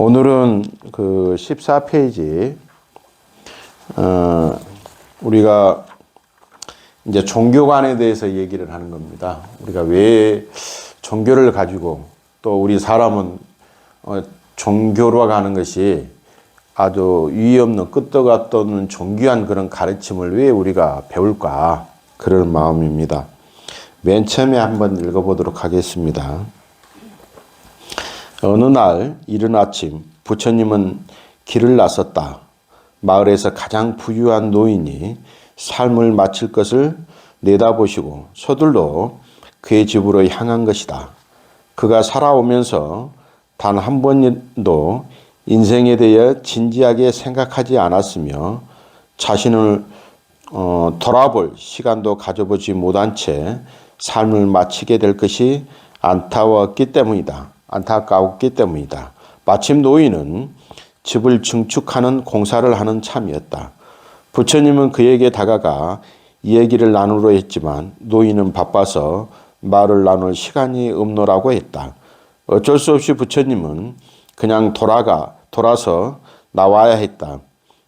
오늘은 그 14페이지, 우리가 이제 종교관에 대해서 얘기를 하는 겁니다. 우리가 왜 종교를 가지고 또 우리 사람은 종교로 가는 것이 아주 유의 없는 끄떡 없는 존귀한 그런 가르침을 왜 우리가 배울까? 그런 마음입니다. 맨 처음에 한번 읽어보도록 하겠습니다. 어느 날 이른 아침 부처님은 길을 나섰다. 마을에서 가장 부유한 노인이 삶을 마칠 것을 내다보시고 서둘러 그의 집으로 향한 것이다. 그가 살아오면서 단 한 번도 인생에 대해 진지하게 생각하지 않았으며 자신을 돌아볼 시간도 가져보지 못한 채 삶을 마치게 될 것이 안타까웠기 때문이다. 마침 노인은 집을 증축하는 공사를 하는 참이었다. 부처님은 그에게 다가가 이야기를 나누려 했지만 노인은 바빠서 말을 나눌 시간이 없노라고 했다. 어쩔 수 없이 부처님은 그냥 돌아서 나와야 했다.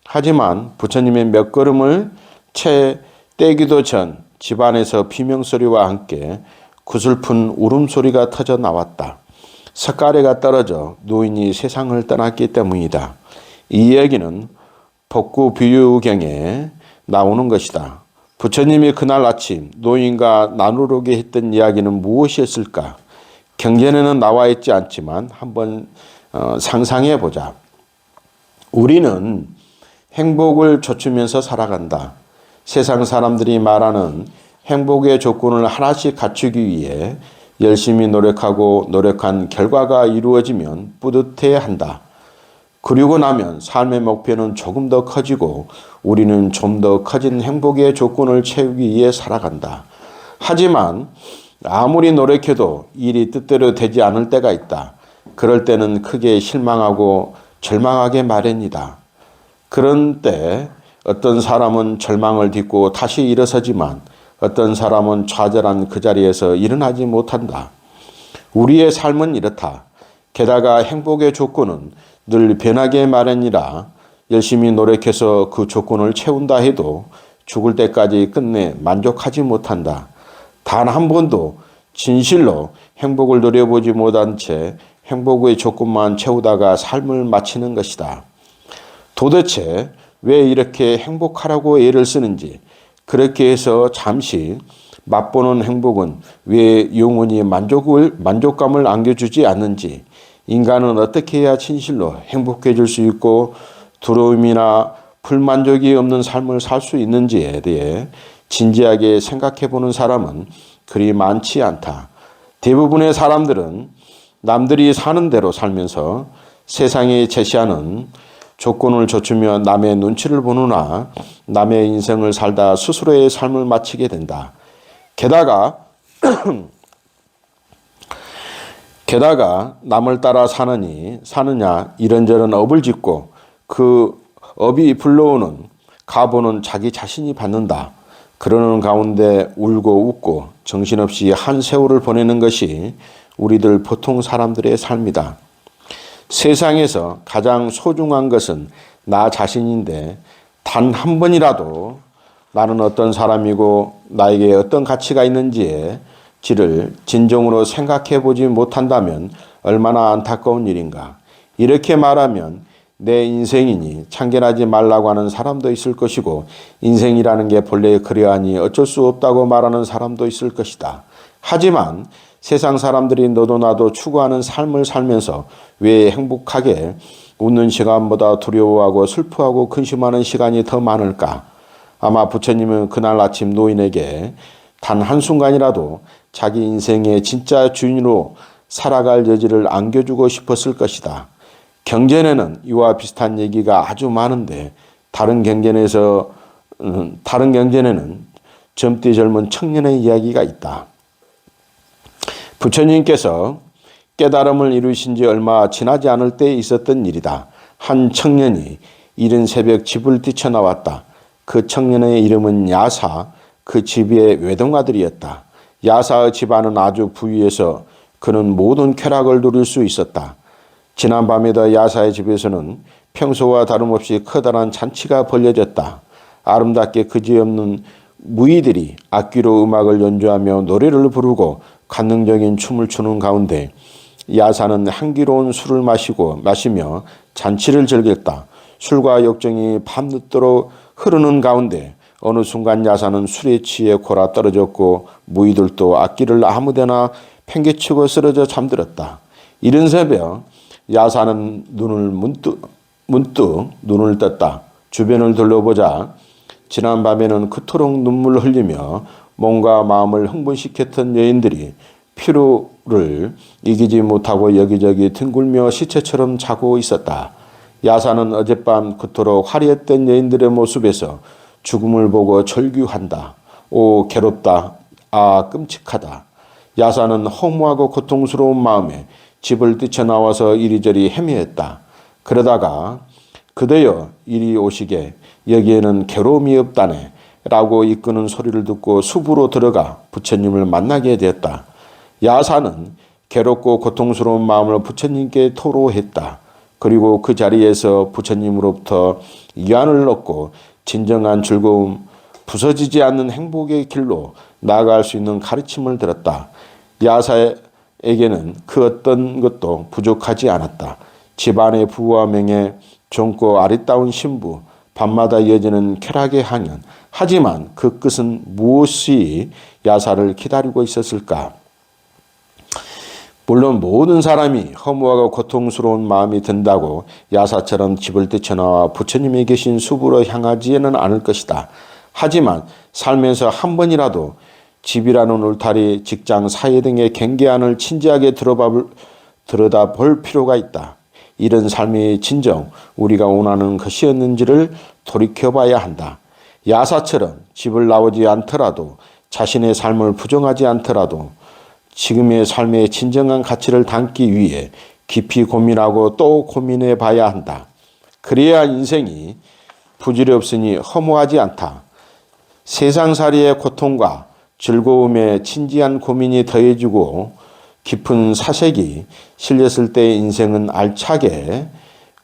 하지만 부처님의 몇 걸음을 채 떼기도 전 집안에서 비명소리와 함께 구슬픈 울음소리가 터져 나왔다. 석가래가 떨어져 노인이 세상을 떠났기 때문이다. 이 이야기는 법구비유경에 나오는 것이다. 부처님이 그날 아침 노인과 나누려고 했던 이야기는 무엇이었을까? 경전에는 나와 있지 않지만 한번 상상해 보자. 우리는 행복을 좇으면서 살아간다. 세상 사람들이 말하는 행복의 조건을 하나씩 갖추기 위해 열심히 노력한 결과가 이루어지면 뿌듯해 한다. 그리고 나면 삶의 목표는 조금 더 커지고 우리는 좀 더 커진 행복의 조건을 채우기 위해 살아간다. 하지만 아무리 노력해도 일이 뜻대로 되지 않을 때가 있다. 그럴 때는 크게 실망하고 절망하게 마련이다. 그런 때 어떤 사람은 절망을 딛고 다시 일어서지만 어떤 사람은 좌절한 그 자리에서 일어나지 못한다. 우리의 삶은 이렇다. 게다가 행복의 조건은 늘 변하게 마련이라 열심히 노력해서 그 조건을 채운다 해도 죽을 때까지 끝내 만족하지 못한다. 단 한 번도 진실로 행복을 누려보지 못한 채 행복의 조건만 채우다가 삶을 마치는 것이다. 도대체 왜 이렇게 행복하라고 애를 쓰는지, 그렇게 해서 잠시 맛보는 행복은 왜 영원히 만족감을 안겨주지 않는지, 인간은 어떻게 해야 진실로 행복해질 수 있고 두려움이나 불만족이 없는 삶을 살 수 있는지에 대해 진지하게 생각해 보는 사람은 그리 많지 않다. 대부분의 사람들은 남들이 사는 대로 살면서 세상에 제시하는 조건을 좇으며 남의 눈치를 보느나 남의 인생을 살다 스스로의 삶을 마치게 된다. 게다가 남을 따라 사느냐 이런저런 업을 짓고 그 업이 불러오는 가보는 자기 자신이 받는다. 그러는 가운데 울고 웃고 정신없이 한 세월을 보내는 것이 우리들 보통 사람들의 삶이다. 세상에서 가장 소중한 것은 나 자신인데 단 한 번이라도 나는 어떤 사람이고 나에게 어떤 가치가 있는지를 진정으로 생각해 보지 못한다면 얼마나 안타까운 일인가. 이렇게 말하면 내 인생이니 참견하지 말라고 하는 사람도 있을 것이고 인생이라는 게 본래 그러하니 어쩔 수 없다고 말하는 사람도 있을 것이다. 하지만 세상 사람들이 너도 나도 추구하는 삶을 살면서 왜 행복하게 웃는 시간보다 두려워하고 슬퍼하고 근심하는 시간이 더 많을까? 아마 부처님은 그날 아침 노인에게 단 한순간이라도 자기 인생의 진짜 주인으로 살아갈 여지를 안겨주고 싶었을 것이다. 경전에는 이와 비슷한 얘기가 아주 많은데 다른 경전에는 젊디 젊은 청년의 이야기가 있다. 부처님께서 깨달음을 이루신 지 얼마 지나지 않을 때 있었던 일이다. 한 청년이 이른 새벽 집을 뛰쳐나왔다. 그 청년의 이름은 야사, 그 집의 외동아들이었다. 야사의 집안은 아주 부유해서 그는 모든 쾌락을 누릴 수 있었다. 지난밤에도 야사의 집에서는 평소와 다름없이 커다란 잔치가 벌려졌다. 아름답게 그지없는 무희들이 악기로 음악을 연주하며 노래를 부르고 관능적인 춤을 추는 가운데 야사는 향기로운 술을 마시며 잔치를 즐겼다. 술과 욕정이 밤늦도록 흐르는 가운데 어느 순간 야사는 술에 취해 골아 떨어졌고 무희들도 악기를 아무데나 팽개치고 쓰러져 잠들었다. 이른 새벽 야사는 문득 눈을 떴다. 주변을 둘러보자 지난밤에는 그토록 눈물을 흘리며 몸과 마음을 흥분시켰던 여인들이 피로를 이기지 못하고 여기저기 뒹굴며 시체처럼 자고 있었다. 야사는 어젯밤 그토록 화려했던 여인들의 모습에서 죽음을 보고 절규한다. 오, 괴롭다. 아, 끔찍하다. 야사는 허무하고 고통스러운 마음에 집을 뛰쳐나와서 이리저리 헤매었다. 그러다가 그대여 이리 오시게 여기에는 괴로움이 없다네 라고 이끄는 소리를 듣고 숲으로 들어가 부처님을 만나게 되었다. 야사는 괴롭고 고통스러운 마음을 부처님께 토로했다. 그리고 그 자리에서 부처님으로부터 위안을 얻고 진정한 즐거움, 부서지지 않는 행복의 길로 나아갈 수 있는 가르침을 들었다. 야사에게는 그 어떤 것도 부족하지 않았다. 집안의 부와 명예, 젊고 아리따운 신부, 밤마다 이어지는 쾌락의 향연. 하지만 그 끝은 무엇이 야사를 기다리고 있었을까? 물론 모든 사람이 허무하고 고통스러운 마음이 든다고 야사처럼 집을 뛰쳐나와 부처님이 계신 숲으로 향하지는 않을 것이다. 하지만 살면서 한 번이라도 집이라는 울타리, 직장, 사회 등의 경계안을 진지하게 들여다볼 필요가 있다. 이런 삶이 진정 우리가 원하는 것이었는지를 돌이켜봐야 한다. 야사처럼 집을 나오지 않더라도 자신의 삶을 부정하지 않더라도 지금의 삶의 진정한 가치를 담기 위해 깊이 고민하고 또 고민해 봐야 한다. 그래야 인생이 부질없으니 허무하지 않다. 세상살이의 고통과 즐거움에 진지한 고민이 더해지고 깊은 사색이 실렸을 때 인생은 알차게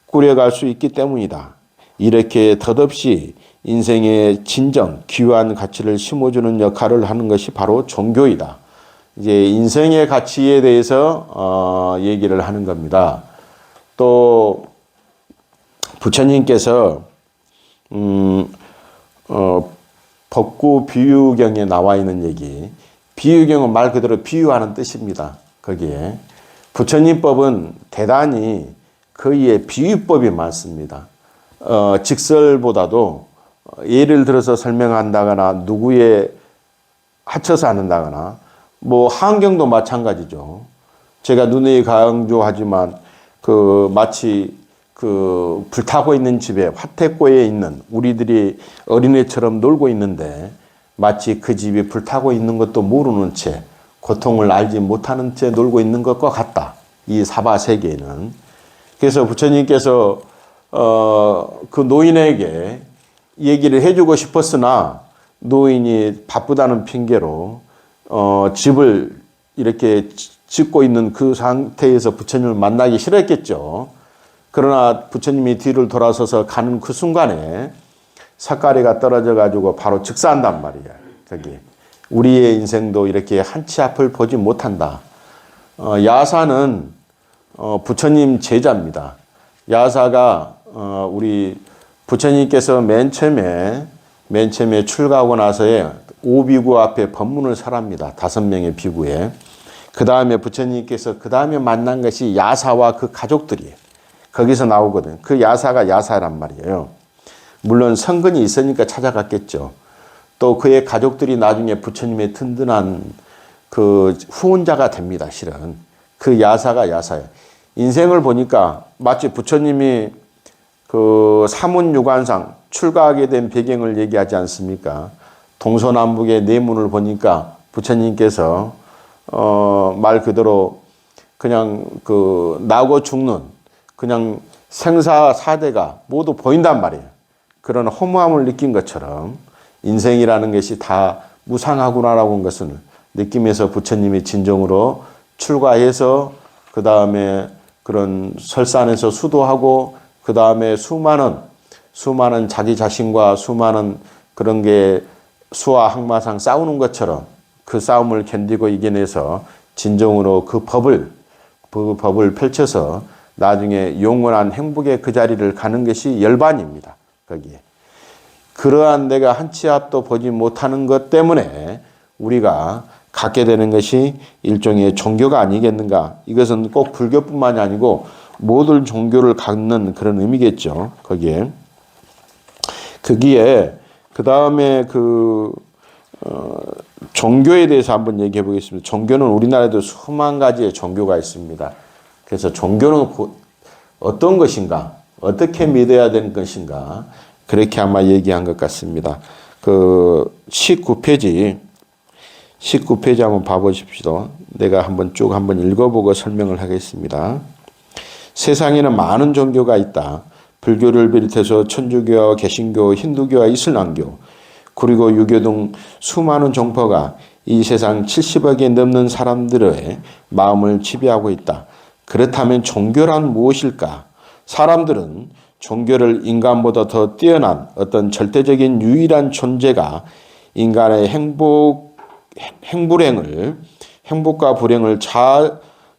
꾸려갈 수 있기 때문이다. 이렇게 덧없이 인생의 진정 귀한 가치를 심어주는 역할을 하는 것이 바로 종교이다. 이제 인생의 가치에 대해서 얘기를 하는 겁니다. 또 부처님께서 법구 비유경에 나와 있는 얘기, 비유경은 말 그대로 비유하는 뜻입니다. 거기에 부처님법은 대단히 거기에 비유법이 많습니다. 직설보다도 예를 들어서 설명한다거나 누구에 합쳐서 한다거나 뭐 한경도 마찬가지죠. 제가 누누이 강조하지만 마치 불타고 있는 집에 화택고에 있는 우리들이 어린애처럼 놀고 있는데 마치 그 집이 불타고 있는 것도 모르는 채 고통을 알지 못하는 채 놀고 있는 것과 같다. 이 사바세계는. 그래서 부처님께서 그 노인에게 얘기를 해주고 싶었으나 노인이 바쁘다는 핑계로 집을 이렇게 짓고 있는 그 상태에서 부처님을 만나기 싫었겠죠. 그러나 부처님이 뒤를 돌아서서 가는 그 순간에 삿가리가 떨어져 가지고 바로 즉사한단 말이에요. 거기 우리의 인생도 이렇게 한치 앞을 보지 못한다. 야사는 부처님 제자입니다. 야사가 우리 부처님께서 맨 처음에 출가하고 나서에 오비구 앞에 법문을 설합니다. 5명의 비구에. 그 다음에 부처님께서 그 다음에 만난 것이 야사와 그 가족들이에요. 거기서 나오거든. 그 야사가 야사란 말이에요. 물론 성근이 있으니까 찾아갔겠죠. 또 그의 가족들이 나중에 부처님의 든든한 그 후원자가 됩니다. 실은. 그 야사가 야사예요. 인생을 보니까 마치 부처님이 그 사문유관상 출가하게 된 배경을 얘기하지 않습니까? 동서남북의 내문을 보니까 부처님께서 말 그대로 그냥 나고 죽는 그냥 생사사대가 모두 보인단 말이에요. 그런 허무함을 느낀 것처럼 인생이라는 것이 다 무상하구나라고 하는 것을 느끼면서 부처님이 진정으로 출가해서 그 다음에 그런 설산에서 수도하고 그 다음에 수많은 자기 자신과 수많은 그런 게 수와 항마상 싸우는 것처럼 그 싸움을 견디고 이겨내서 진정으로 그 법을 펼쳐서 나중에 영원한 행복의 그 자리를 가는 것이 열반입니다. 거기에. 그러한 내가 한 치 앞도 보지 못하는 것 때문에 우리가 갖게 되는 것이 일종의 종교가 아니겠는가. 이것은 꼭 불교뿐만이 아니고 모든 종교를 갖는 그런 의미겠죠. 거기에 그 다음에 종교에 대해서 한번 얘기해 보겠습니다. 종교는 우리나라에도 수만 가지의 종교가 있습니다. 그래서 종교는 어떤 것인가, 어떻게 믿어야 되는 것인가, 그렇게 아마 얘기한 것 같습니다. 19페이지 한번 봐보십시오. 내가 쭉 읽어보고 설명을 하겠습니다. 세상에는 많은 종교가 있다. 불교를 비롯해서 천주교와 개신교, 힌두교와 이슬람교, 그리고 유교 등 수많은 종파가 이 세상 70억이 넘는 사람들의 마음을 지배하고 있다. 그렇다면 종교란 무엇일까? 사람들은 종교를 인간보다 더 뛰어난 어떤 절대적인 유일한 존재가 인간의 행복과 불행을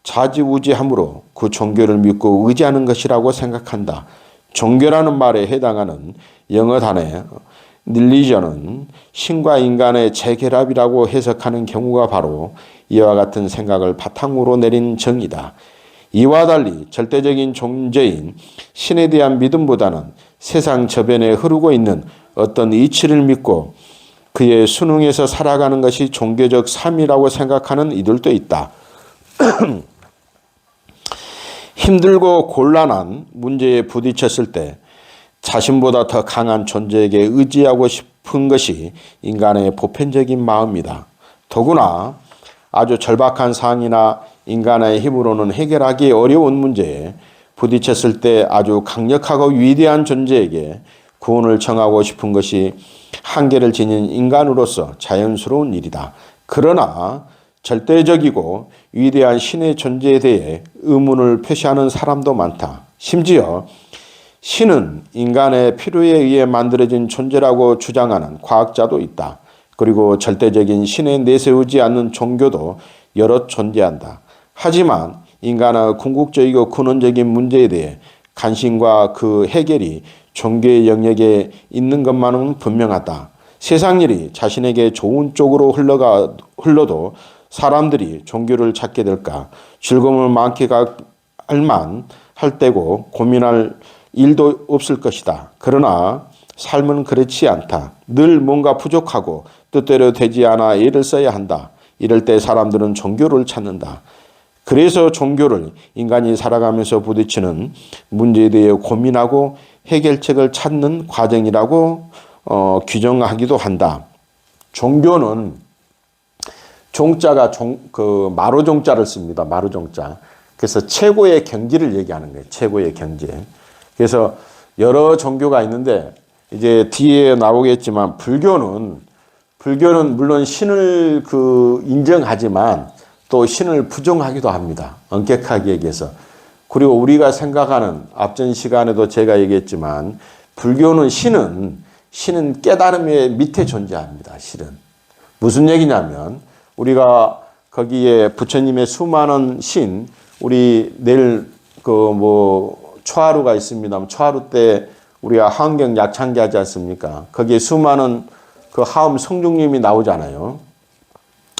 좌지우지함으로 그 종교를 믿고 의지하는 것이라고 생각한다. 종교라는 말에 해당하는 영어 단어 릴리전은 신과 인간의 재결합이라고 해석하는 경우가 바로 이와 같은 생각을 바탕으로 내린 정의다. 이와 달리 절대적인 존재인 신에 대한 믿음보다는 세상 저변에 흐르고 있는 어떤 이치를 믿고 그의 순응해서 살아가는 것이 종교적 삶이라고 생각하는 이들도 있다. 힘들고 곤란한 문제에 부딪혔을 때 자신보다 더 강한 존재에게 의지하고 싶은 것이 인간의 보편적인 마음이다. 더구나 아주 절박한 상황이나 인간의 힘으로는 해결하기 어려운 문제에 부딪혔을 때 아주 강력하고 위대한 존재에게 구원을 청하고 싶은 것이 한계를 지닌 인간으로서 자연스러운 일이다. 그러나 절대적이고 위대한 신의 존재에 대해 의문을 표시하는 사람도 많다. 심지어 신은 인간의 필요에 의해 만들어진 존재라고 주장하는 과학자도 있다. 그리고 절대적인 신에 내세우지 않는 종교도 여럿 존재한다. 하지만 인간의 궁극적이고 근원적인 문제에 대해 관심과 그 해결이 종교의 영역에 있는 것만은 분명하다. 세상 일이 자신에게 좋은 쪽으로 흘러도 사람들이 종교를 찾게 될까? 즐거움을 만끽할 만할 때고 고민할 일도 없을 것이다. 그러나 삶은 그렇지 않다. 늘 뭔가 부족하고 뜻대로 되지 않아 애를 써야 한다. 이럴 때 사람들은 종교를 찾는다. 그래서 종교를 인간이 살아가면서 부딪히는 문제에 대해 고민하고 해결책을 찾는 과정이라고 규정하기도 한다. 종교는 종자가 마루종자를 씁니다. 마루종자. 그래서 최고의 경지를 얘기하는 거예요. 최고의 경지. 그래서 여러 종교가 있는데 이제 뒤에 나오겠지만 불교는 물론 신을 인정하지만 또 신을 부정하기도 합니다. 엄격하게 얘기해서. 그리고 우리가 생각하는 앞전 시간에도 제가 얘기했지만 불교는 신은 깨달음의 밑에 존재합니다. 실은. 무슨 얘기냐면 우리가 거기에 부처님의 수많은 신, 우리 내일 초하루가 있습니다. 초하루 때 우리가 하은경 약창기 하지 않습니까? 거기에 수많은 그 하음 성중님이 나오잖아요.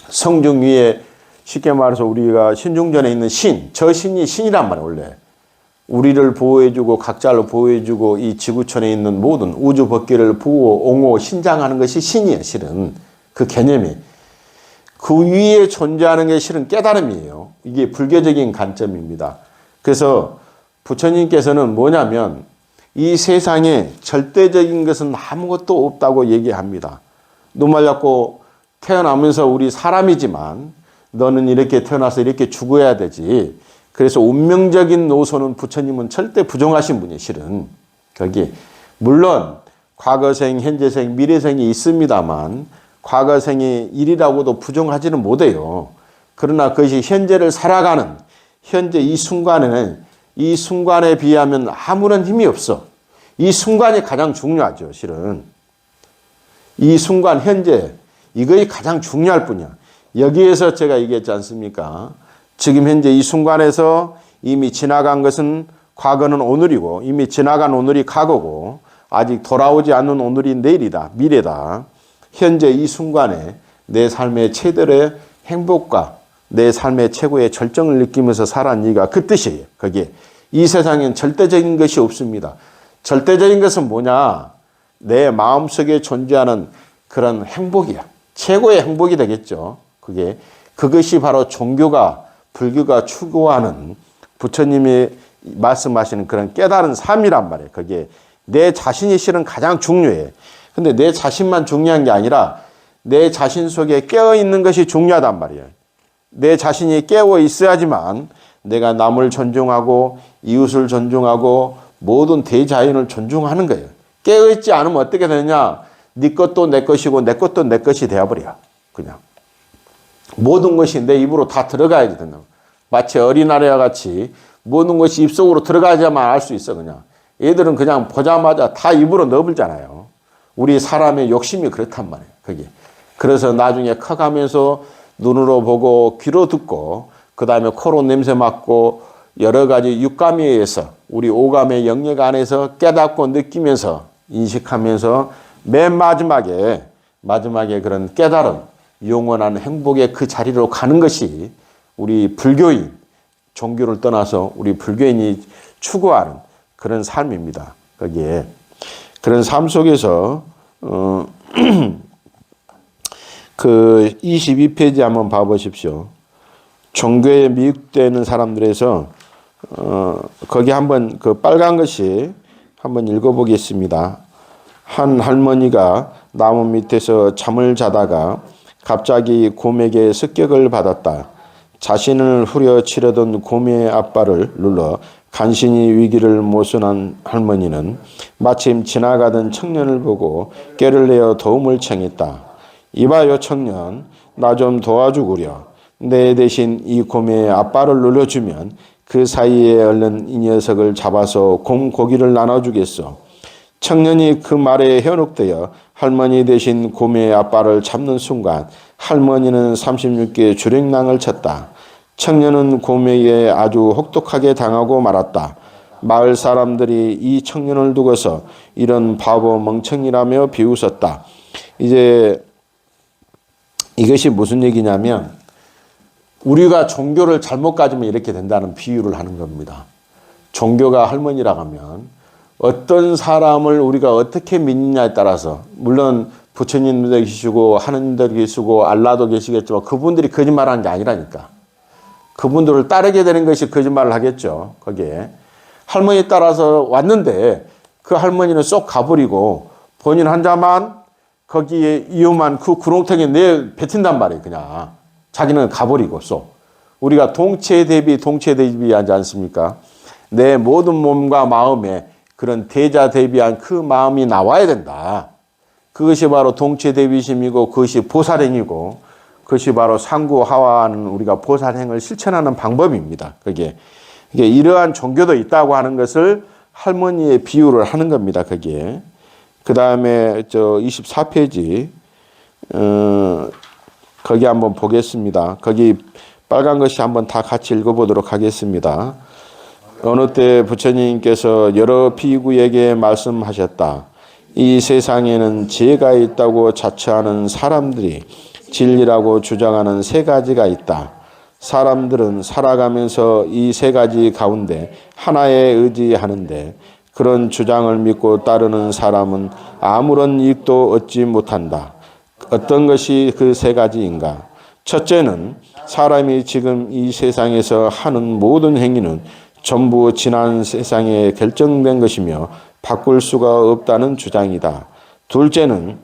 성중 위에 쉽게 말해서 우리가 신중전에 있는 저 신이 신이란 말이에요, 원래. 우리를 보호해주고 각자를 보호해주고 이 지구촌에 있는 모든 우주 법계를 보호, 옹호, 신장하는 것이 신이에요, 실은. 그 개념이. 그 위에 존재하는 게 실은 깨달음이에요. 이게 불교적인 관점입니다. 그래서 부처님께서는 뭐냐면 이 세상에 절대적인 것은 아무것도 없다고 얘기합니다. 노말 잡고 태어나면서 우리 사람이지만 너는 이렇게 태어나서 이렇게 죽어야 되지. 그래서 운명적인 노소는 부처님은 절대 부정하신 분이에요, 실은. 거기. 물론 과거생, 현재생, 미래생이 있습니다만 과거생이 일이라고도 부정하지는 못해요. 그러나 그것이 현재를 살아가는 현재 이 순간에는 이 순간에 비하면 아무런 힘이 없어. 이 순간이 가장 중요하죠, 실은. 이 순간 현재 이것이 가장 중요할 뿐이야. 여기에서 제가 얘기했지 않습니까? 지금 현재 이 순간에서 이미 지나간 것은 과거는 오늘이고 이미 지나간 오늘이 과거고 아직 돌아오지 않는 오늘이 내일이다. 미래다. 현재 이 순간에 내 삶의 최대의 행복과 내 삶의 최고의 절정을 느끼면서 살아는 이가 그 뜻이에요. 거기에. 이 세상엔 절대적인 것이 없습니다. 절대적인 것은 뭐냐? 내 마음속에 존재하는 그런 행복이야. 최고의 행복이 되겠죠. 그것이 바로 종교가, 불교가 추구하는 부처님이 말씀하시는 그런 깨달은 삶이란 말이에요. 그게 내 자신이 실은 가장 중요해. 근데 내 자신만 중요한 게 아니라 내 자신 속에 깨어있는 것이 중요하단 말이에요. 내 자신이 깨어 있어야지만 내가 남을 존중하고 이웃을 존중하고 모든 대자연을 존중하는 거예요. 깨어있지 않으면 어떻게 되느냐? 네 것도 내 것이고 내 것도 내 것이 되어버려. 그냥. 모든 것이 내 입으로 다 들어가야지 된다. 마치 어린아이와 같이 모든 것이 입속으로 들어가야만 알 수 있어. 그냥. 얘들은 그냥 보자마자 다 입으로 넣어버리잖아요. 우리 사람의 욕심이 그렇단 말이에요. 그게. 그래서 나중에 커가면서 눈으로 보고 귀로 듣고 그 다음에 코로 냄새 맡고 여러 가지 육감에 의해서 우리 오감의 영역 안에서 깨닫고 느끼면서 인식하면서 맨 마지막에 그런 깨달음, 영원한 행복의 그 자리로 가는 것이 우리 불교인, 종교를 떠나서 우리 불교인이 추구하는 그런 삶입니다. 거기에. 그런 삶 속에서 그 22페이지 한번 봐보십시오. 종교에 미혹되는 사람들에서 거기 한번 그 빨간 것이 한번 읽어보겠습니다. 한 할머니가 나무 밑에서 잠을 자다가 갑자기 곰에게 습격을 받았다. 자신을 후려치려던 곰의 앞발을 눌러 간신히 위기를 모순한 할머니는 마침 지나가던 청년을 보고 꾀를 내어 도움을 청했다. 이봐요 청년, 나 좀 도와주구려. 내 대신 이 곰의 앞발을 눌러주면 그 사이에 얼른 이 녀석을 잡아서 곰 고기를 나눠주겠소. 청년이 그 말에 현혹되어 할머니 대신 곰의 앞발을 잡는 순간 할머니는 36개의 주랭랑을 쳤다. 청년은 곰에게 아주 혹독하게 당하고 말았다. 마을 사람들이 이 청년을 두고서 이런 바보 멍청이라며 비웃었다. 이제 이것이 무슨 얘기냐면 우리가 종교를 잘못 가지면 이렇게 된다는 비유를 하는 겁니다. 종교가 할머니라고 하면 어떤 사람을 우리가 어떻게 믿느냐에 따라서 물론 부처님도 계시고 하느님도 계시고 알라도 계시겠지만 그분들이 거짓말하는 게 아니라니까. 그분들을 따르게 되는 것이 거짓말을 하겠죠. 거기에. 할머니 따라서 왔는데 그 할머니는 쏙 가버리고 본인 환자만 거기에 위험한 그 구렁텅이에 내 뱉은단 말이에요. 그냥. 자기는 가버리고 쏙. 우리가 동체 대비하지 않습니까? 내 모든 몸과 마음에 그런 대자 대비한 그 마음이 나와야 된다. 그것이 바로 동체 대비심이고 그것이 보살행이고 그것이 바로 상구하와하는 우리가 보살행을 실천하는 방법입니다. 그게 이러한 종교도 있다고 하는 것을 할머니의 비유를 하는 겁니다. 거기에. 그 다음에 24페이지 거기 한번 보겠습니다. 거기 빨간 것이 한번 다 같이 읽어보도록 하겠습니다. 어느 때 부처님께서 여러 비구에게 말씀하셨다. 이 세상에는 죄가 있다고 자처하는 사람들이 진리라고 주장하는 세 가지가 있다. 사람들은 살아가면서 이 세 가지 가운데 하나에 의지하는데 그런 주장을 믿고 따르는 사람은 아무런 이익도 얻지 못한다. 어떤 것이 그 세 가지인가? 첫째는 사람이 지금 이 세상에서 하는 모든 행위는 전부 지난 세상에 결정된 것이며 바꿀 수가 없다는 주장이다. 둘째는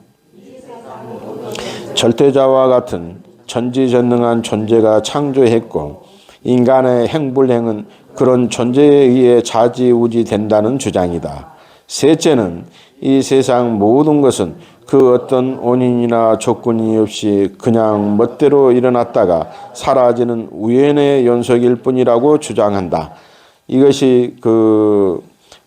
절대자와 같은 전지전능한 존재가 창조했고 인간의 행불행은 그런 존재에 의해 좌지우지 된다는 주장이다. 셋째는 이 세상 모든 것은 그 어떤 원인이나 조건이 없이 그냥 멋대로 일어났다가 사라지는 우연의 연속일 뿐이라고 주장한다. 이것이 그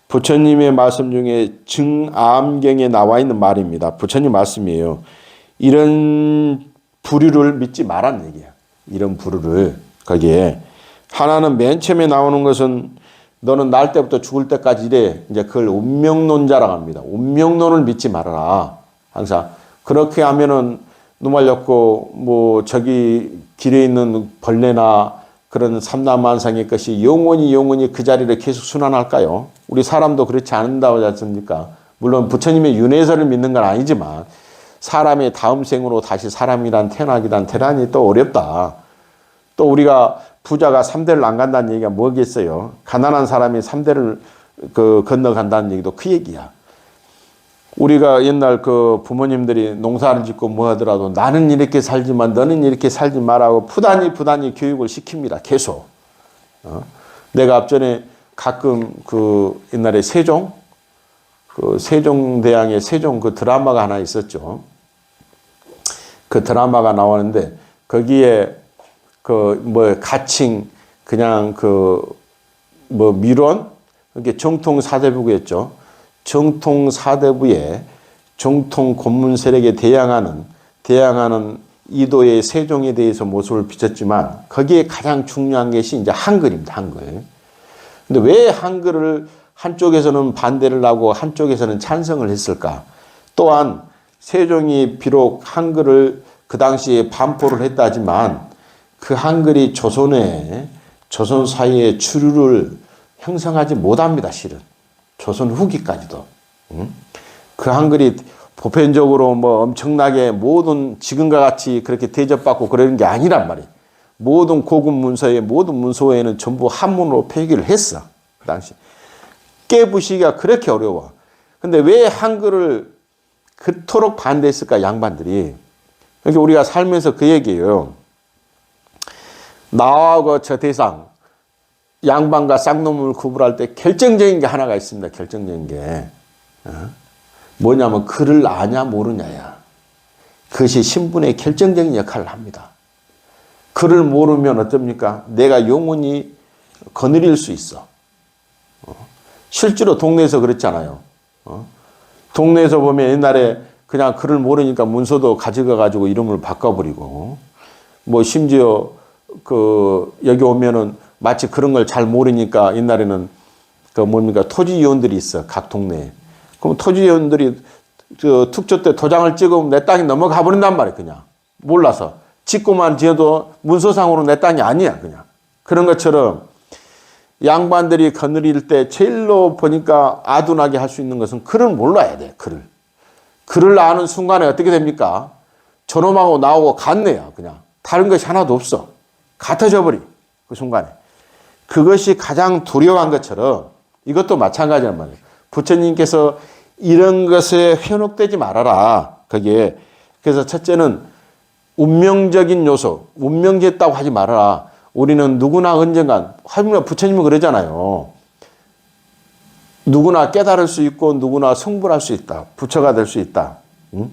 부처님의 말씀 중에 증암경에 나와 있는 말입니다. 부처님 말씀이에요. 이런 부류를 믿지 말란 얘기야. 이런 부류를. 거기에 하나는 맨 처음에 나오는 것은 너는 날 때부터 죽을 때까지 이래. 이제 그걸 운명론자라고 합니다. 운명론을 믿지 말아라. 항상 그렇게 하면은 누말렸고 뭐 저기 길에 있는 벌레나 그런 삼라만상의 것이 영원히 그 자리를 계속 순환할까요? 우리 사람도 그렇지 않는다고 하지 않습니까? 물론 부처님의 윤회설을 믿는 건 아니지만 사람의 다음 생으로 다시 사람이란 태어나기란 대단히 또 어렵다. 또 우리가 부자가 3대를 안 간다는 얘기가 뭐겠어요? 가난한 사람이 3대를 건너간다는 얘기도 그 얘기야. 우리가 옛날 그 부모님들이 농사를 짓고 뭐 하더라도 나는 이렇게 살지만 너는 이렇게 살지 말라고 부단히 교육을 시킵니다. 계속. 내가 앞전에 가끔 그 옛날에 세종 세종대왕의 세종 그 드라마가 하나 있었죠. 그 드라마가 나오는데 거기에 그 뭐 가칭 그냥 그 뭐 밀원 그게 정통 사대부였죠. 정통 사대부의 정통 권문 세력에 대항하는 이도의 세종에 대해서 모습을 비쳤지만 거기에 가장 중요한 것이 이제 한글입니다. 한글. 근데 왜 한글을 한쪽에서는 반대를 하고 한쪽에서는 찬성을 했을까? 또한 세종이 비록 한글을 그 당시에 반포를 했다지만 그 한글이 조선 사회의 주류를 형성하지 못합니다. 실은. 조선 후기까지도. 그 한글이 보편적으로 뭐 엄청나게 모든 지금과 같이 그렇게 대접받고 그러는 게 아니란 말이에요. 모든 고급 문서에 모든 문서에는 전부 한문으로 표기를 했어. 그 당시. 깨부시기가 그렇게 어려워. 근데 왜 한글을 그토록 반대했을까 양반들이. 그러니까 우리가 살면서 그 얘기예요. 나하고 저 대상 양반과 쌍놈을 구분할 때 결정적인 게 하나가 있습니다. 결정적인 게. 뭐냐면 글을 아냐 모르냐야. 그것이 신분의 결정적인 역할을 합니다. 글을 모르면 어떻습니까? 내가 영원히 거느릴 수 있어. 실제로 동네에서 그랬잖아요. 동네에서 보면 옛날에 그냥 글을 모르니까 문서도 가져가 가지고 이름을 바꿔버리고 뭐 심지어 그 여기 오면은 마치 그런 걸 잘 모르니까 옛날에는 그 뭡니까 토지위원들이 있어 각 동네에. 그럼 토지위원들이 그 특조 때 도장을 찍으면 내 땅이 넘어가 버린단 말이야 그냥 몰라서 짓고만 지어도 문서상으로 내 땅이 아니야 그냥. 그런 것처럼 양반들이 거느릴 때 제일로 보니까 아둔하게 할 수 있는 것은 글을 몰라야 돼. 글을 아는 순간에 어떻게 됩니까? 저놈하고 나하고 같네요. 그냥 다른 것이 하나도 없어. 같아져 버리 그 순간에. 그것이 가장 두려워한 것처럼 이것도 마찬가지란 말이에요. 부처님께서 이런 것에 현혹되지 말아라. 거기에. 그래서 첫째는 운명적인 요소, 운명됐다고 하지 말아라. 우리는 누구나 언젠간, 부처님은 그러잖아요. 누구나 깨달을 수 있고 누구나 성불할 수 있다. 부처가 될 수 있다. 응?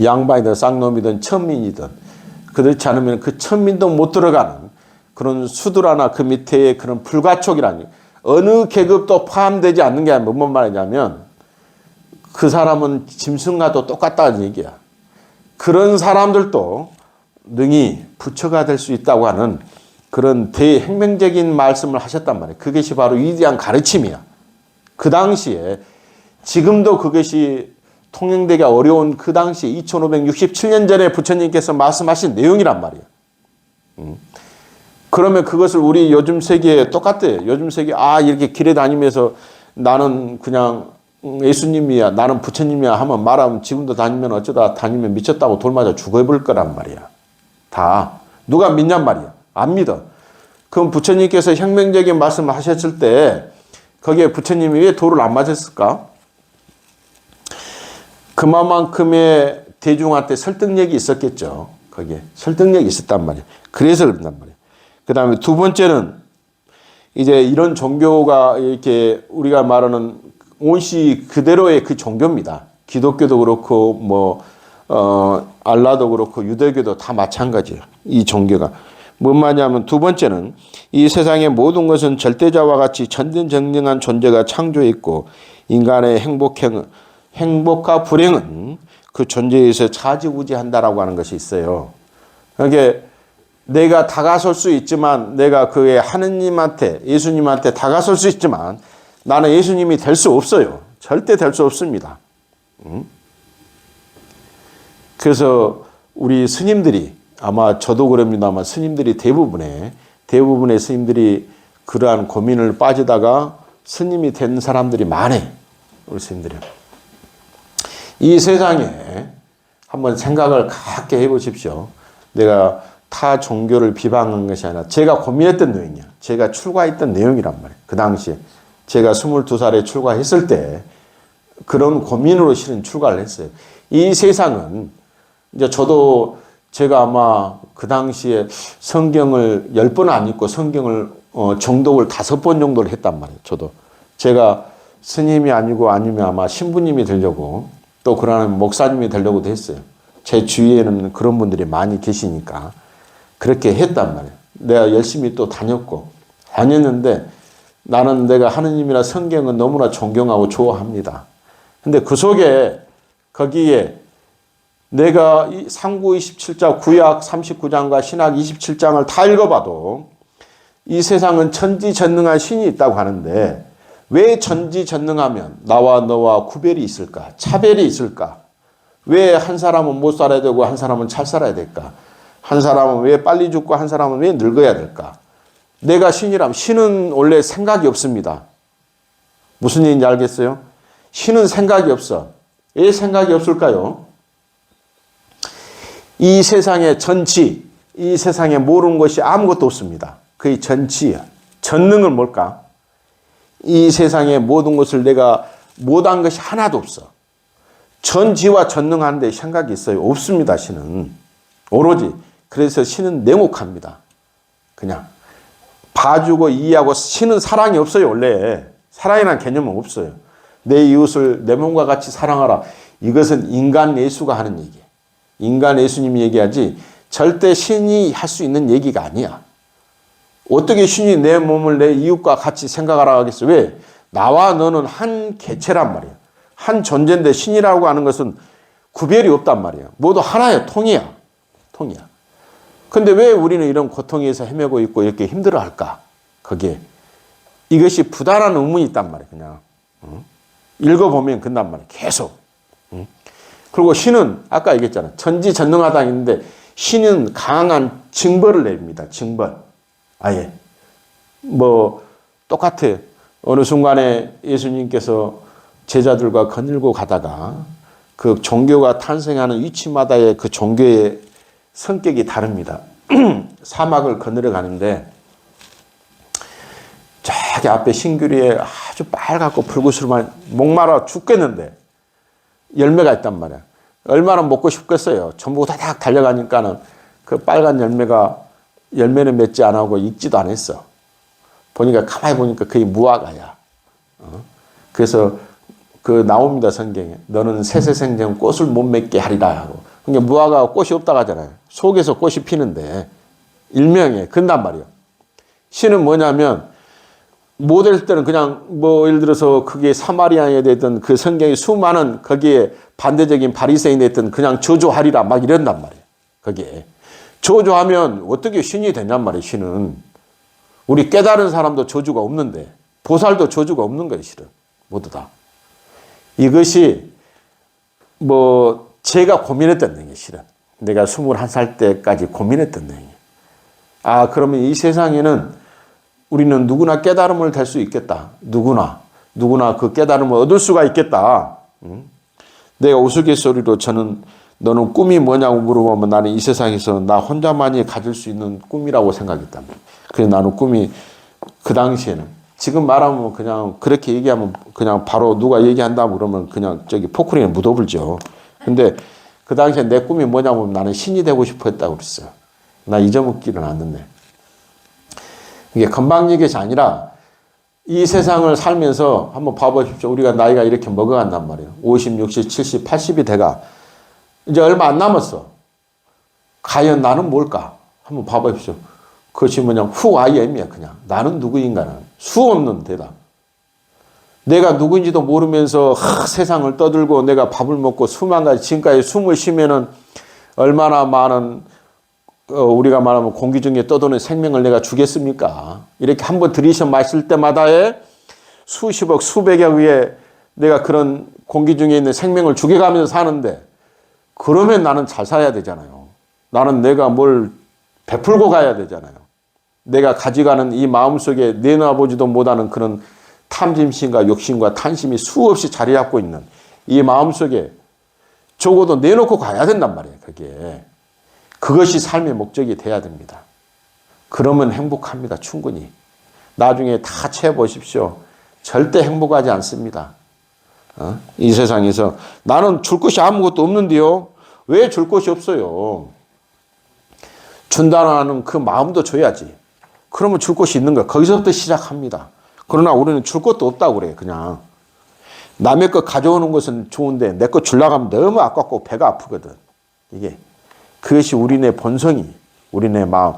양반이든 쌍놈이든 천민이든 그렇지 않으면 그 천민도 못 들어가는 그런 수두라나 그 밑에 그런 불가촉이라는 어느 계급도 포함되지 않는 게 뭔 말이냐면 그 사람은 짐승과도 똑같다는 얘기야. 그런 사람들도 능히 부처가 될 수 있다고 하는 그런 대혁명적인 말씀을 하셨단 말이에요. 그것이 바로 위대한 가르침이야. 그 당시에 지금도 그것이 통용되기가 어려운 그 당시 2567년 전에 부처님께서 말씀하신 내용이란 말이에요. 그러면 그것을 우리 요즘 세계에 똑같아요. 요즘 세계 이렇게 길에 다니면서 나는 그냥 예수님이야 나는 부처님이야 하면 말하면 지금도 다니면 어쩌다 다니면 미쳤다고 돌 맞아 죽어버릴 거란 말이야. 다 누가 믿냔 말이야. 안 믿어. 그럼 부처님께서 혁명적인 말씀을 하셨을 때 거기에 부처님이 왜 돌을 안 맞았을까? 그만큼의 대중한테 설득력이 있었겠죠. 거기에 설득력이 있었단 말이에요. 그래서 그런단 말이에요. 그 다음에 두 번째는 이제 이런 종교가 이렇게 우리가 말하는 온시 그대로의 그 종교입니다. 기독교도 그렇고 뭐 알라도 그렇고 유대교도 다 마찬가지예요. 이 종교가 뭔 말이냐면 두 번째는 이 세상의 모든 것은 절대자와 같이 전전긍긍한 존재가 창조했고 인간의 행복과 불행은 그 존재에서 좌지우지한다라고 하는 것이 있어요. 그러니까 내가 다가설 수 있지만 내가 그의 하느님한테 예수님한테 다가설 수 있지만 나는 예수님이 될 수 없어요. 절대 될 수 없습니다. 그래서 우리 스님들이 아마 저도 그럽니다만 스님들이 대부분의 스님들이 그러한 고민을 빠지다가 스님이 된 사람들이 많아요. 우리 스님들이. 이 세상에 한번 생각을 갖게 해보십시오. 내가 타 종교를 비방한 것이 아니라 제가 고민했던 내용이야. 제가 출가했던 내용이란 말이에요. 그 당시에 제가 22살에 출가했을 때 그런 고민으로 실은 출가를 했어요. 이 세상은 이제 저도 제가 아마 그 당시에 성경을 10번 안 읽고 성경을 정독을 5번 정도를 했단 말이에요. 저도 제가 스님이 아니고 아니면 아마 신부님이 되려고 또 그러는 목사님이 되려고도 했어요. 제 주위에는 그런 분들이 많이 계시니까 그렇게 했단 말이에요. 내가 열심히 또 다녔는데 나는 내가 하느님이나 성경은 너무나 존경하고 좋아합니다. 근데 그 속에 거기에 내가 상구 27장, 구약 39장과 신학 27장을 다 읽어봐도 이 세상은 천지전능한 신이 있다고 하는데 왜 천지전능하면 나와 너와 구별이 있을까? 차별이 있을까? 왜 한 사람은 못 살아야 되고 한 사람은 잘 살아야 될까? 한 사람은 왜 빨리 죽고 한 사람은 왜 늙어야 될까? 내가 신이라면 신은 원래 생각이 없습니다. 무슨 얘기인지 알겠어요? 신은 생각이 없어. 왜 생각이 없을까요? 이 세상의 전치, 이 세상에 모르는 것이 아무것도 없습니다. 그의 전치야. 전능은 뭘까? 이 세상의 모든 것을 내가 못한 것이 하나도 없어. 전지와 전능한데 생각이 있어요? 없습니다, 신은. 오로지. 그래서 신은 냉혹합니다. 그냥. 봐주고 이해하고 신은 사랑이 없어요, 원래. 사랑이라는 개념은 없어요. 내 이웃을 내 몸과 같이 사랑하라. 이것은 인간 예수가 하는 얘기예요. 인간 예수님이 얘기하지 절대 신이 할 수 있는 얘기가 아니야. 어떻게 신이 내 몸을 내 이웃과 같이 생각하라 하겠어? 왜? 나와 너는 한 개체란 말이야. 한 존재인데 신이라고 하는 것은 구별이 없단 말이야. 모두 하나야. 통이야. 근데 왜 우리는 이런 고통에서 헤매고 있고 이렇게 힘들어할까? 거기에. 이것이 부단한 의문이 있단 말이야. 그냥. 읽어보면 끝난 말이야. 계속. 그리고 신은 아까 얘기했잖아. 전지전능하다 했는데 신은 강한 징벌을 내립니다. 징벌. 아예. 똑같아. 어느 순간에 예수님께서 제자들과 거닐고 가다가 그 종교가 탄생하는 위치마다의 그 종교의 성격이 다릅니다. 사막을 거닐어 가는데 저기 앞에 신규리에 아주 빨갛고 붉으스름한 목마라 죽겠는데 열매가 있단 말이야. 얼마나 먹고 싶겠어요. 전부 다닥 달려가니까는 그 빨간 열매는 맺지 안 하고 익지도 않았어. 가만히 보니까 그게 무화과야. 그래서 나옵니다, 성경에. 너는 세세생전 꽃을 못 맺게 하리라 하고. 그러니까 무화과가 꽃이 없다고 하잖아요. 속에서 꽃이 피는데 일명에 근단 말이에요. 신은 뭐냐면 못할 때는 그냥 예를 들어서 그게 사마리아에 됐던 그 성경의 수많은 거기에 반대적인 바리새인이 됐던 그냥 저주하리라 막 이런단 말이에요. 거기에. 저주하면 어떻게 신이 되냔 말이에요, 신은. 우리 깨달은 사람도 저주가 없는데 보살도 저주가 없는 거예요, 실은. 모두 다. 이것이 제가 고민했던 내용이에요, 실은. 내가 21살 때까지 고민했던 내용이에요. 그러면 이 세상에는 우리는 누구나 깨달음을 될 수 있겠다. 누구나 그 깨달음을 얻을 수가 있겠다. 내가 우스갯소리로 너는 꿈이 뭐냐고 물어보면 나는 이 세상에서 나 혼자만이 가질 수 있는 꿈이라고 생각했단 말이야. 그래서 나는 꿈이 그 당시에는 지금 말하면 그냥 그렇게 얘기하면 그냥 바로 누가 얘기한다 그러면 그냥 저기 포크레인에 묻어불죠. 근데 그 당시에 내 꿈이 뭐냐고 하면 나는 신이 되고 싶어 했다고 그랬어요. 나 잊어먹지는 않는데. 이게 금방 얘기가 아니라 이 세상을 살면서 한번 봐보십시오. 우리가 나이가 이렇게 먹어간단 말이에요. 50, 60, 70, 80이 돼가. 이제 얼마 안 남았어. 과연 나는 뭘까? 한번 봐보십시오. 그것이 뭐냐, who I am이야. 그냥 나는 누구인가는 수 없는 대답. 내가 누구인지도 모르면서 세상을 떠들고 내가 밥을 먹고 수만 가지 지금까지 숨을 쉬면은 얼마나 많은 우리가 말하면 공기 중에 떠도는 생명을 내가 주겠습니까? 이렇게 한번 들이셔 마실 때마다에 수십억 수백억 위에 내가 그런 공기 중에 있는 생명을 죽여가면서 사는데, 그러면 나는 잘 살아야 되잖아요. 나는 내가 뭘 베풀고 가야 되잖아요. 내가 가져가는 이 마음속에 내놔보지도 못하는 그런 탐심심과 욕심과 탄심이 수없이 자리 잡고 있는 이 마음속에 적어도 내놓고 가야 된단 말이에요. 그것이 삶의 목적이 돼야 됩니다. 그러면 행복합니다. 충분히. 나중에 다 채워보십시오. 절대 행복하지 않습니다. 이 세상에서 나는 줄 것이 아무것도 없는데요. 왜 줄 것이 없어요? 준다는 그 마음도 줘야지. 그러면 줄 것이 있는 거야. 거기서부터 시작합니다. 그러나 우리는 줄 것도 없다고 그래요. 그냥 남의 것 가져오는 것은 좋은데 내 것 주려고 하면 너무 아깝고 배가 아프거든. 그것이 우리네 본성이, 우리네 마음.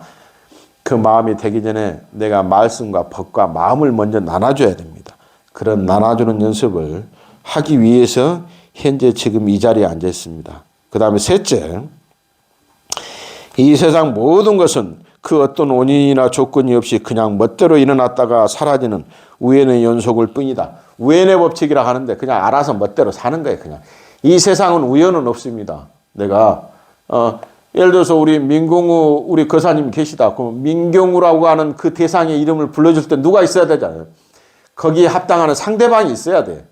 그 마음이 되기 전에 내가 말씀과 법과 마음을 먼저 나눠줘야 됩니다. 그런 나눠주는 연습을 하기 위해서 현재 지금 이 자리에 앉아 있습니다. 그 다음에 셋째, 이 세상 모든 것은 그 어떤 원인이나 조건이 없이 그냥 멋대로 일어났다가 사라지는 우연의 연속일 뿐이다. 우연의 법칙이라 하는데 그냥 알아서 멋대로 사는 거예요. 그냥 이 세상은 우연은 없습니다. 내가 예를 들어서 우리 민경우 우리 거사님 계시다. 그럼 민경우라고 하는 그 대상의 이름을 불러줄 때 누가 있어야 되잖아요. 거기에 합당하는 상대방이 있어야 돼.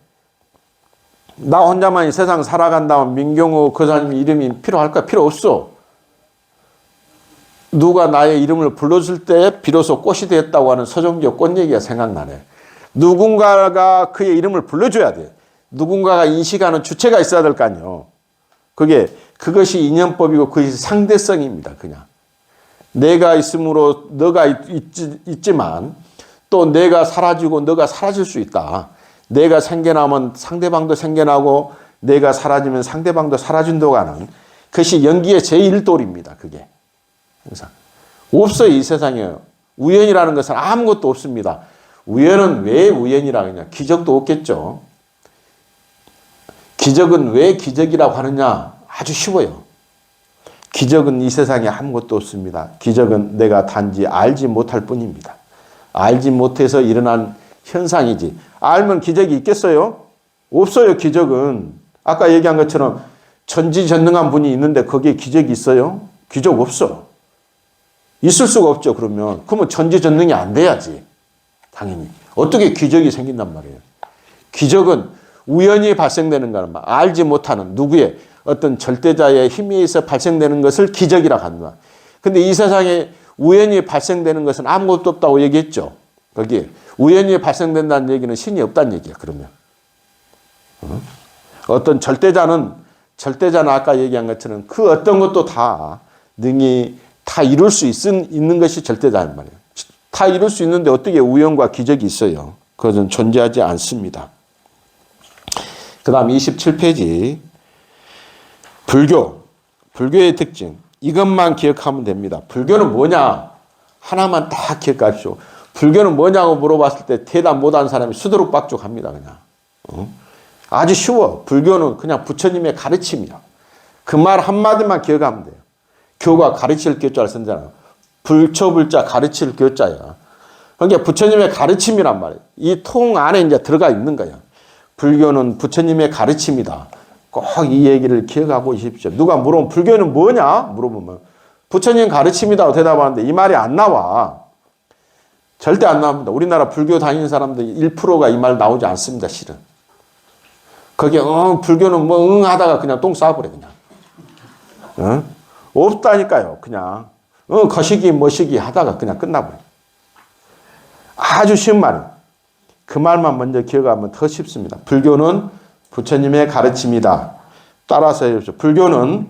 나 혼자만 이 세상 살아간다면 민경우 거사님 이름이 필요할까? 필요 없어. 누가 나의 이름을 불러줄 때 비로소 꽃이 되었다고 하는 서정지의 꽃 얘기가 생각나네. 누군가가 그의 이름을 불러줘야 돼. 누군가가 인식하는 주체가 있어야 될 거 아니에요. 그것이 인연법이고 그것이 상대성입니다. 그냥 내가 있으므로 너가 있지만 또 내가 사라지고 너가 사라질 수 있다. 내가 생겨나면 상대방도 생겨나고 내가 사라지면 상대방도 사라진다고 하는 그것이 연기의 제1돌입니다. 그게 항상 없어요. 이 세상에 우연이라는 것은 아무것도 없습니다. 우연은 왜 우연이라 그러냐? 기적도 없겠죠. 기적은 왜 기적이라고 하느냐? 아주 쉬워요. 기적은 이 세상에 아무것도 없습니다. 기적은 내가 단지 알지 못할 뿐입니다. 알지 못해서 일어난 현상이지. 알면 기적이 있겠어요? 없어요. 기적은. 아까 얘기한 것처럼 전지전능한 분이 있는데 거기에 기적이 있어요? 기적 없어. 있을 수가 없죠. 그러면 전지전능이 안 돼야지. 당연히. 어떻게 기적이 생긴단 말이에요. 기적은 우연히 발생되는 거는 알지 못하는 누구의 어떤 절대자의 힘에 의해서 발생되는 것을 기적이라고 한다. 근데 이 세상에 우연히 발생되는 것은 아무것도 없다고 얘기했죠. 거기에 우연히 발생된다는 얘기는 신이 없다는 얘기야. 그러면 어떤 절대자는 아까 얘기한 것처럼 그 어떤 것도 다 능히 다 이룰 수 있는 것이 절대자란 말이에요. 다 이룰 수 있는데 어떻게 우연과 기적이 있어요? 그것은 존재하지 않습니다. 그 다음 27페이지 불교의 특징. 이것만 기억하면 됩니다. 불교는 뭐냐? 하나만 딱 기억하십시오. 불교는 뭐냐고 물어봤을 때 대답 못하는 사람이 수두룩박죽합니다. 그냥. 아주 쉬워. 불교는 그냥 부처님의 가르침이야. 그 말 한마디만 기억하면 돼요. 교가 가르칠 교자를 쓴잖아요. 불초불자 가르칠 교자야. 그러니까 부처님의 가르침이란 말이에요. 이 통 안에 이제 들어가 있는 거야. 불교는 부처님의 가르침이다. 꼭 이 얘기를 기억하고 계십시오. 누가 물어보면 불교는 뭐냐? 물어보면 부처님 가르침이라고 대답하는데 이 말이 안 나와. 절대 안 나옵니다. 우리나라 불교 다니는 사람들 1%가 이 말 나오지 않습니다. 실은. 거기에 불교는 뭐 하다가 그냥 똥 싸버려 그냥. 없다니까요. 그냥 거시기 뭐시기 하다가 그냥 끝나버려. 아주 쉬운 말이에요. 그 말만 먼저 기억하면 더 쉽습니다. 불교는 부처님의 가르침이다. 따라서 해주십시오. 불교는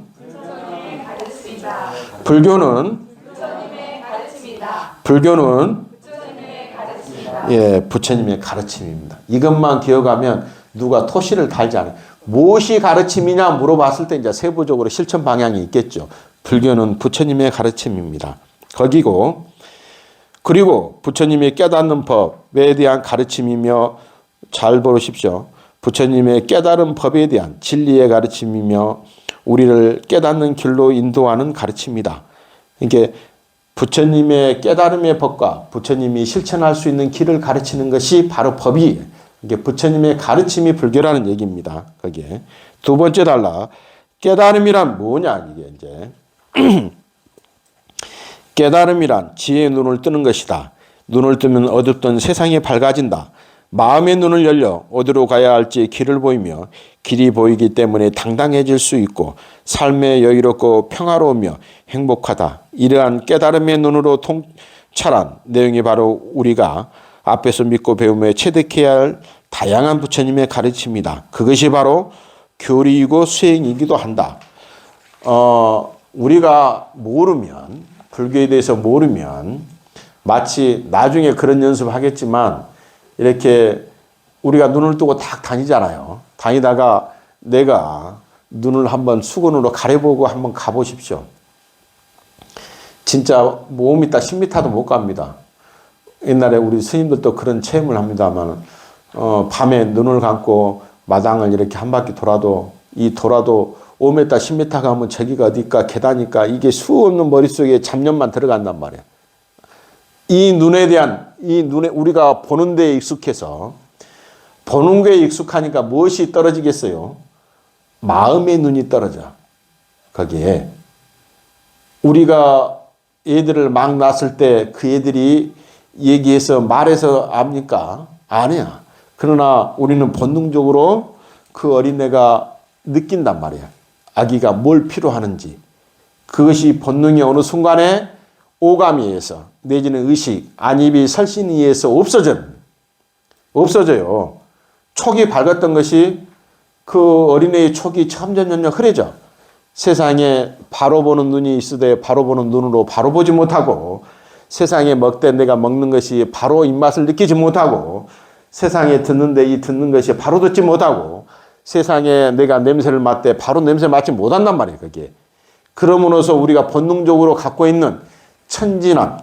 부처님의 가르침입니다. 이것만 기억하면 누가 토시를 달지 않아요. 무엇이 가르침이냐 물어봤을 때 이제 세부적으로 실천 방향이 있겠죠. 불교는 부처님의 가르침입니다. 거기고 그리고 부처님의 깨닫는 법에 대한 가르침이며 잘 보십시오. 부처님의 깨달은 법에 대한 진리의 가르침이며 우리를 깨닫는 길로 인도하는 가르침이다. 이게 부처님의 깨달음의 법과 부처님이 실천할 수 있는 길을 가르치는 것이 바로 법이에요. 이게 부처님의 가르침이 불교라는 얘기입니다. 거기에 두 번째 단락 깨달음이란 뭐냐 이게 이제 깨달음이란 지혜의 눈을 뜨는 것이다. 눈을 뜨면 어둡던 세상이 밝아진다. 마음의 눈을 열려 어디로 가야 할지 길을 보이며 길이 보이기 때문에 당당해질 수 있고 삶에 여유롭고 평화로우며 행복하다. 이러한 깨달음의 눈으로 통찰한 내용이 바로 우리가 앞에서 믿고 배우며 체득해야 할 다양한 부처님의 가르침이다. 그것이 바로 교리이고 수행이기도 한다. 우리가 모르면 불교에 대해서 모르면 마치 나중에 그런 연습하겠지만 이렇게 우리가 눈을 뜨고 딱 다니잖아요. 다니다가 내가 눈을 한번 수건으로 가려보고 한번 가보십시오. 진짜 5m, 10m도 못 갑니다. 옛날에 우리 스님들도 그런 체험을 합니다만 밤에 눈을 감고 마당을 이렇게 한 바퀴 돌아도 5m, 10m 가면 저기가 어디까 계단이니까 이게 수없는 머릿속에 잡념만 들어간단 말이에요. 이 눈에 우리가 보는 데에 익숙해서 보는 거에 익숙하니까 무엇이 떨어지겠어요? 마음의 눈이 떨어져. 거기에 우리가 애들을 막 낳았을 때 그 애들이 얘기해서 말해서 압니까? 아니야. 그러나 우리는 본능적으로 그 어린애가 느낀단 말이야. 아기가 뭘 필요하는지. 그것이 본능이 어느 순간에 오감에 의해서 내지는 의식, 안입이 설신에 의해서 없어져요. 촉이 밝았던 것이 그 어린애의 촉이 점점 흐려져. 세상에 바로 보는 눈이 있으되 바로 보는 눈으로 바로 보지 못하고 세상에 먹되 내가 먹는 것이 바로 입맛을 느끼지 못하고 세상에 듣는데 이 듣는 것이 바로 듣지 못하고 세상에 내가 냄새를 맡되 바로 냄새 맡지 못한단 말이에요. 그게. 그러므로서 우리가 본능적으로 갖고 있는 천진함,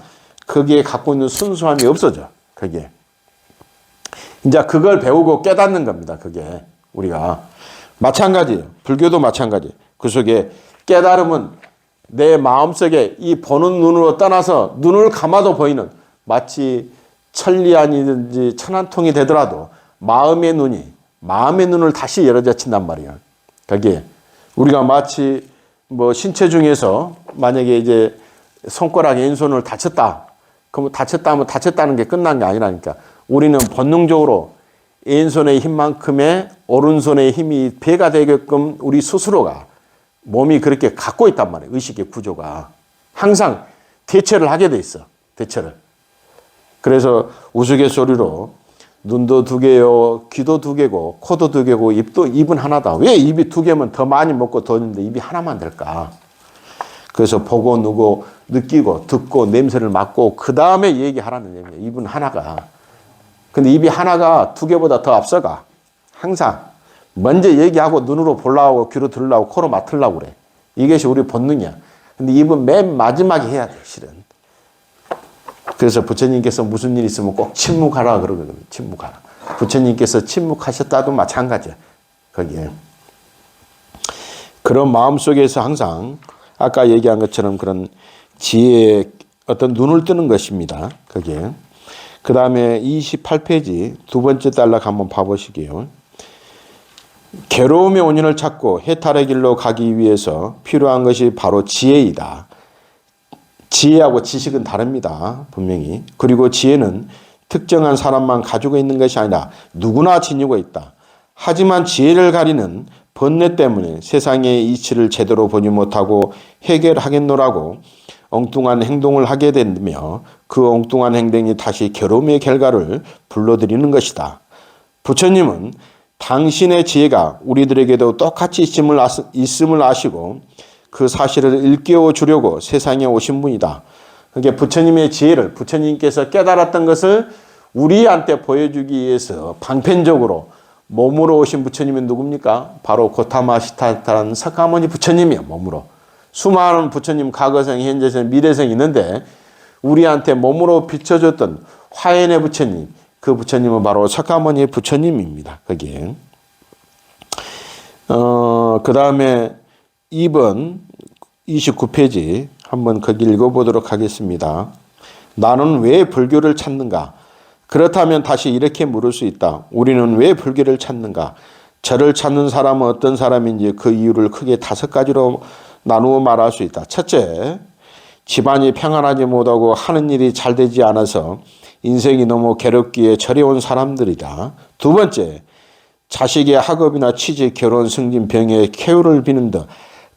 거기에 갖고 있는 순수함이 없어져. 그게. 이제 그걸 배우고 깨닫는 겁니다. 그게 우리가. 마찬가지예요. 불교도 마찬가지예요. 그 속에 깨달음은 내 마음속에 이 보는 눈으로 떠나서 눈을 감아도 보이는 마치 천리안이든지 천안통이 되더라도 마음의 눈을 다시 열어젖힌단 말이에요. 거기에 우리가 마치 신체 중에서 만약에 이제 손가락 왼손을 다쳤다. 그럼 다쳤다면 다쳤다는 게 끝난 게 아니라니까. 우리는 본능적으로 왼손의 힘만큼의 오른손의 힘이 배가 되게끔 우리 스스로가 몸이 그렇게 갖고 있단 말이에요. 의식의 구조가. 항상 대처를 하게 돼 있어. 대처를. 그래서 우스갯소리로 눈도 두 개요, 귀도 두 개고, 코도 두 개고, 입은 하나다. 왜 입이 두 개면 더 많이 먹고 더 있는데 입이 하나만 될까? 그래서 보고 누고 느끼고 듣고 냄새를 맡고 그 다음에 얘기하라는 얘기예요. 입은 하나가. 근데 입이 하나가 두 개보다 더 앞서가. 항상. 먼저 얘기하고 눈으로 보려고 귀로 들으려고 코로 맡으려고 그래. 이것이 우리 본능이야. 근데 입은 맨 마지막에 해야 돼, 실은. 그래서 부처님께서 무슨 일 있으면 꼭 침묵하라 그러거든요. 침묵하라. 부처님께서 침묵하셨다도 마찬가지야. 거기에. 그런 마음 속에서 항상 아까 얘기한 것처럼 그런 지혜의 어떤 눈을 뜨는 것입니다. 거기에. 그 다음에 28페이지 두 번째 단락 한번 봐보시게요. 괴로움의 원인을 찾고 해탈의 길로 가기 위해서 필요한 것이 바로 지혜이다. 지혜하고 지식은 다릅니다. 분명히. 그리고 지혜는 특정한 사람만 가지고 있는 것이 아니라 누구나 지니고 있다. 하지만 지혜를 가리는 번뇌 때문에 세상의 이치를 제대로 보지 못하고 해결하겠노라고 엉뚱한 행동을 하게 되며 그 엉뚱한 행동이 다시 괴로움의 결과를 불러들이는 것이다. 부처님은 당신의 지혜가 우리들에게도 똑같이 있음을 아시고 그 사실을 일깨워 주려고 세상에 오신 분이다. 그러니까 부처님의 지혜를 부처님께서 깨달았던 것을 우리한테 보여주기 위해서 방편적으로 몸으로 오신 부처님이 누굽니까? 바로 고타마시타라는 석가모니 부처님이에요. 몸으로. 수많은 부처님 과거생, 현재생, 미래생이 있는데 우리한테 몸으로 비춰줬던 화연의 부처님, 그 부처님은 바로 석가모니 부처님입니다. 거기에. 그 다음에 2번 29페이지 한번 거기 읽어보도록 하겠습니다. 나는 왜 불교를 찾는가? 그렇다면 다시 이렇게 물을 수 있다. 우리는 왜 불교를 찾는가? 저를 찾는 사람은 어떤 사람인지 그 이유를 크게 5가지로 나누어 말할 수 있다. 첫째, 집안이 평안하지 못하고 하는 일이 잘 되지 않아서 인생이 너무 괴롭기에 저려온 사람들이다. 두 번째, 자식의 학업이나 취직, 결혼, 승진, 병에 쾌유를 비는 등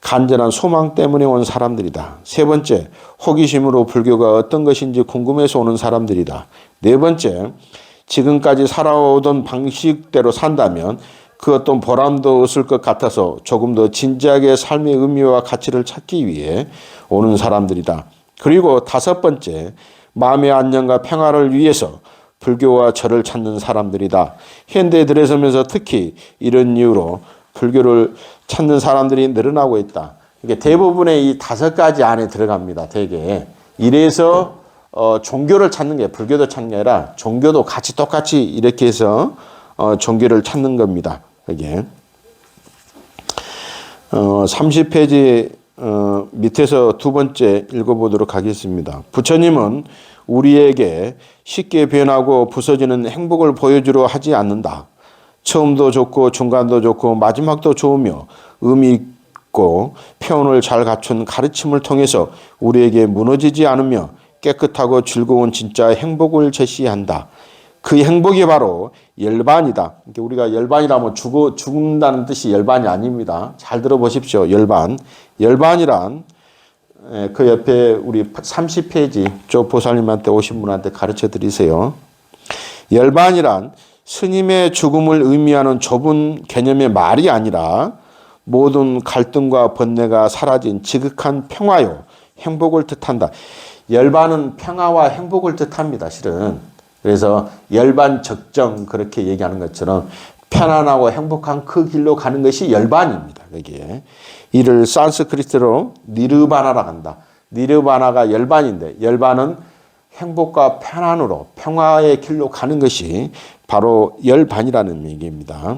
간절한 소망 때문에 온 사람들이다. 세 번째, 호기심으로 불교가 어떤 것인지 궁금해서 오는 사람들이다. 네 번째, 지금까지 살아오던 방식대로 산다면 그 어떤 보람도 없을 것 같아서 조금 더 진지하게 삶의 의미와 가치를 찾기 위해 오는 사람들이다. 그리고 5번째, 마음의 안정과 평화를 위해서 불교와 절을 찾는 사람들이다. 현대에 들어서면서 특히 이런 이유로 불교를 찾는 사람들이 늘어나고 있다. 이게 대부분의 이 5가지 안에 들어갑니다. 대개. 이래서 종교를 찾는 게 불교도 찾는 게 아니라 종교도 같이 똑같이 이렇게 해서 종교를 찾는 겁니다. 이게 30페이지 밑에서 2번째 읽어보도록 하겠습니다. 부처님은 우리에게 쉽게 변하고 부서지는 행복을 보여주려 하지 않는다. 처음도 좋고 중간도 좋고 마지막도 좋으며 의미 있고 표현을 잘 갖춘 가르침을 통해서 우리에게 무너지지 않으며 깨끗하고 즐거운 진짜 행복을 제시한다. 그 행복이 바로 열반이다. 우리가 열반이라면 죽는다는 뜻이 열반이 아닙니다. 잘 들어보십시오. 열반. 열반이란 그 옆에 우리 30페이지 조 보살님한테 오신 분한테 가르쳐 드리세요. 열반이란 스님의 죽음을 의미하는 좁은 개념의 말이 아니라 모든 갈등과 번뇌가 사라진 지극한 평화요, 행복을 뜻한다. 열반은 평화와 행복을 뜻합니다. 실은. 그래서 열반적정 그렇게 얘기하는 것처럼 편안하고 행복한 그 길로 가는 것이 열반입니다. 여기에. 이를 산스크리트로 니르바나라고 한다. 니르바나가 열반인데 열반은 행복과 편안으로 평화의 길로 가는 것이 바로 열반이라는 얘기입니다.